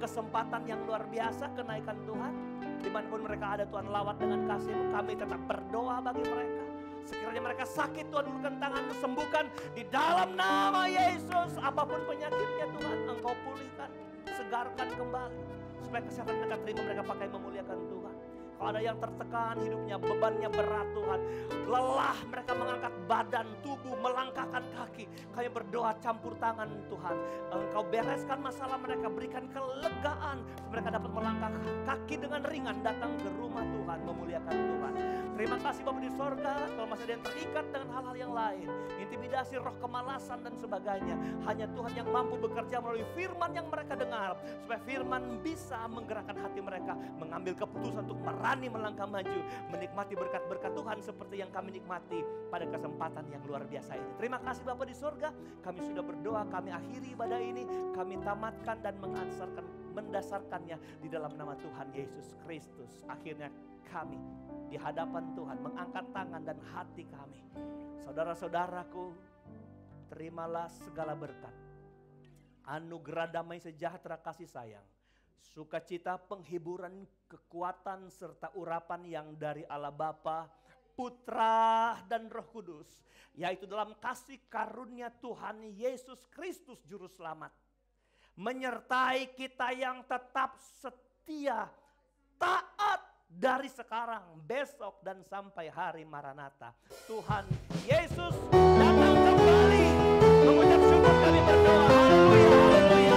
kesempatan yang luar biasa, kenaikan Tuhan, dimanapun mereka ada, Tuhan, lawat dengan kasih-Mu. Kami tetap berdoa bagi mereka. Sekiranya mereka sakit, Tuhan, ulurkan tangan-Mu, sembuhkan di dalam nama Yesus. Apapun penyakitnya, Tuhan, Engkau pulihkan, segarkan kembali, supaya kesehatan mereka terima, mereka pakai memuliakan Tuhan. Kalau ada yang tertekan hidupnya, bebannya berat, Tuhan, lelah mereka mengangkat badan, tubuh, melangkahkan kaki, kami berdoa campur tangan, Tuhan. Engkau bereskan masalah mereka, berikan kelegaan, mereka dapat melangkah kaki dengan ringan datang ke rumah Tuhan, memuliakan Tuhan. Terima kasih Bapa di sorga. Kalau masih ada yang terikat dengan hal-hal yang lain, intimidasi, roh kemalasan dan sebagainya, hanya Tuhan yang mampu bekerja melalui firman yang mereka dengar, supaya firman bisa menggerakkan hati mereka, mengambil keputusan untuk berani melangkah maju, menikmati berkat-berkat Tuhan seperti yang kami nikmati pada kesempatan yang luar biasa ini. Terima kasih Bapa di sorga, kami sudah berdoa, kami akhiri ibadah ini, kami tamatkan dan mendasarkannya di dalam nama Tuhan Yesus Kristus. Akhirnya kami di hadapan Tuhan mengangkat tangan dan hati kami. Saudara-saudaraku, terimalah segala berkat, anugerah damai sejahtera kasih sayang, sukacita, penghiburan, kekuatan, serta urapan yang dari Allah Bapa, Putra, dan Roh Kudus, yaitu dalam kasih karunia Tuhan Yesus Kristus Juru Selamat, menyertai kita yang tetap setia, taat dari sekarang, besok, dan sampai hari Maranatha. Tuhan Yesus datang kembali. Mengucap syukur kami berdoa. Haleluya, haleluya.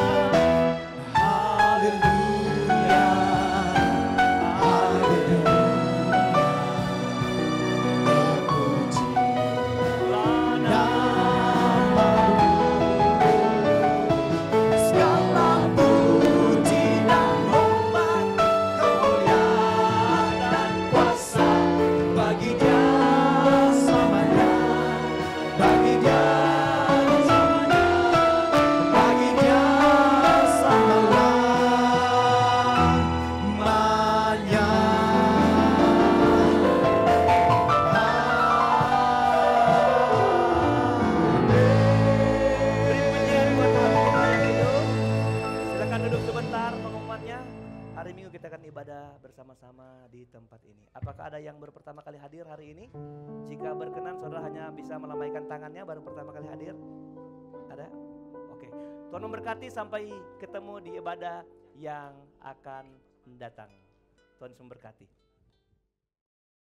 Bersama-sama di tempat ini. Apakah ada yang baru pertama kali hadir hari ini? Jika berkenan, saudara hanya bisa melambaikan tangannya baru pertama kali hadir. Ada? Oke. Tuhan memberkati sampai ketemu di ibadah yang akan datang. Tuhan memberkati.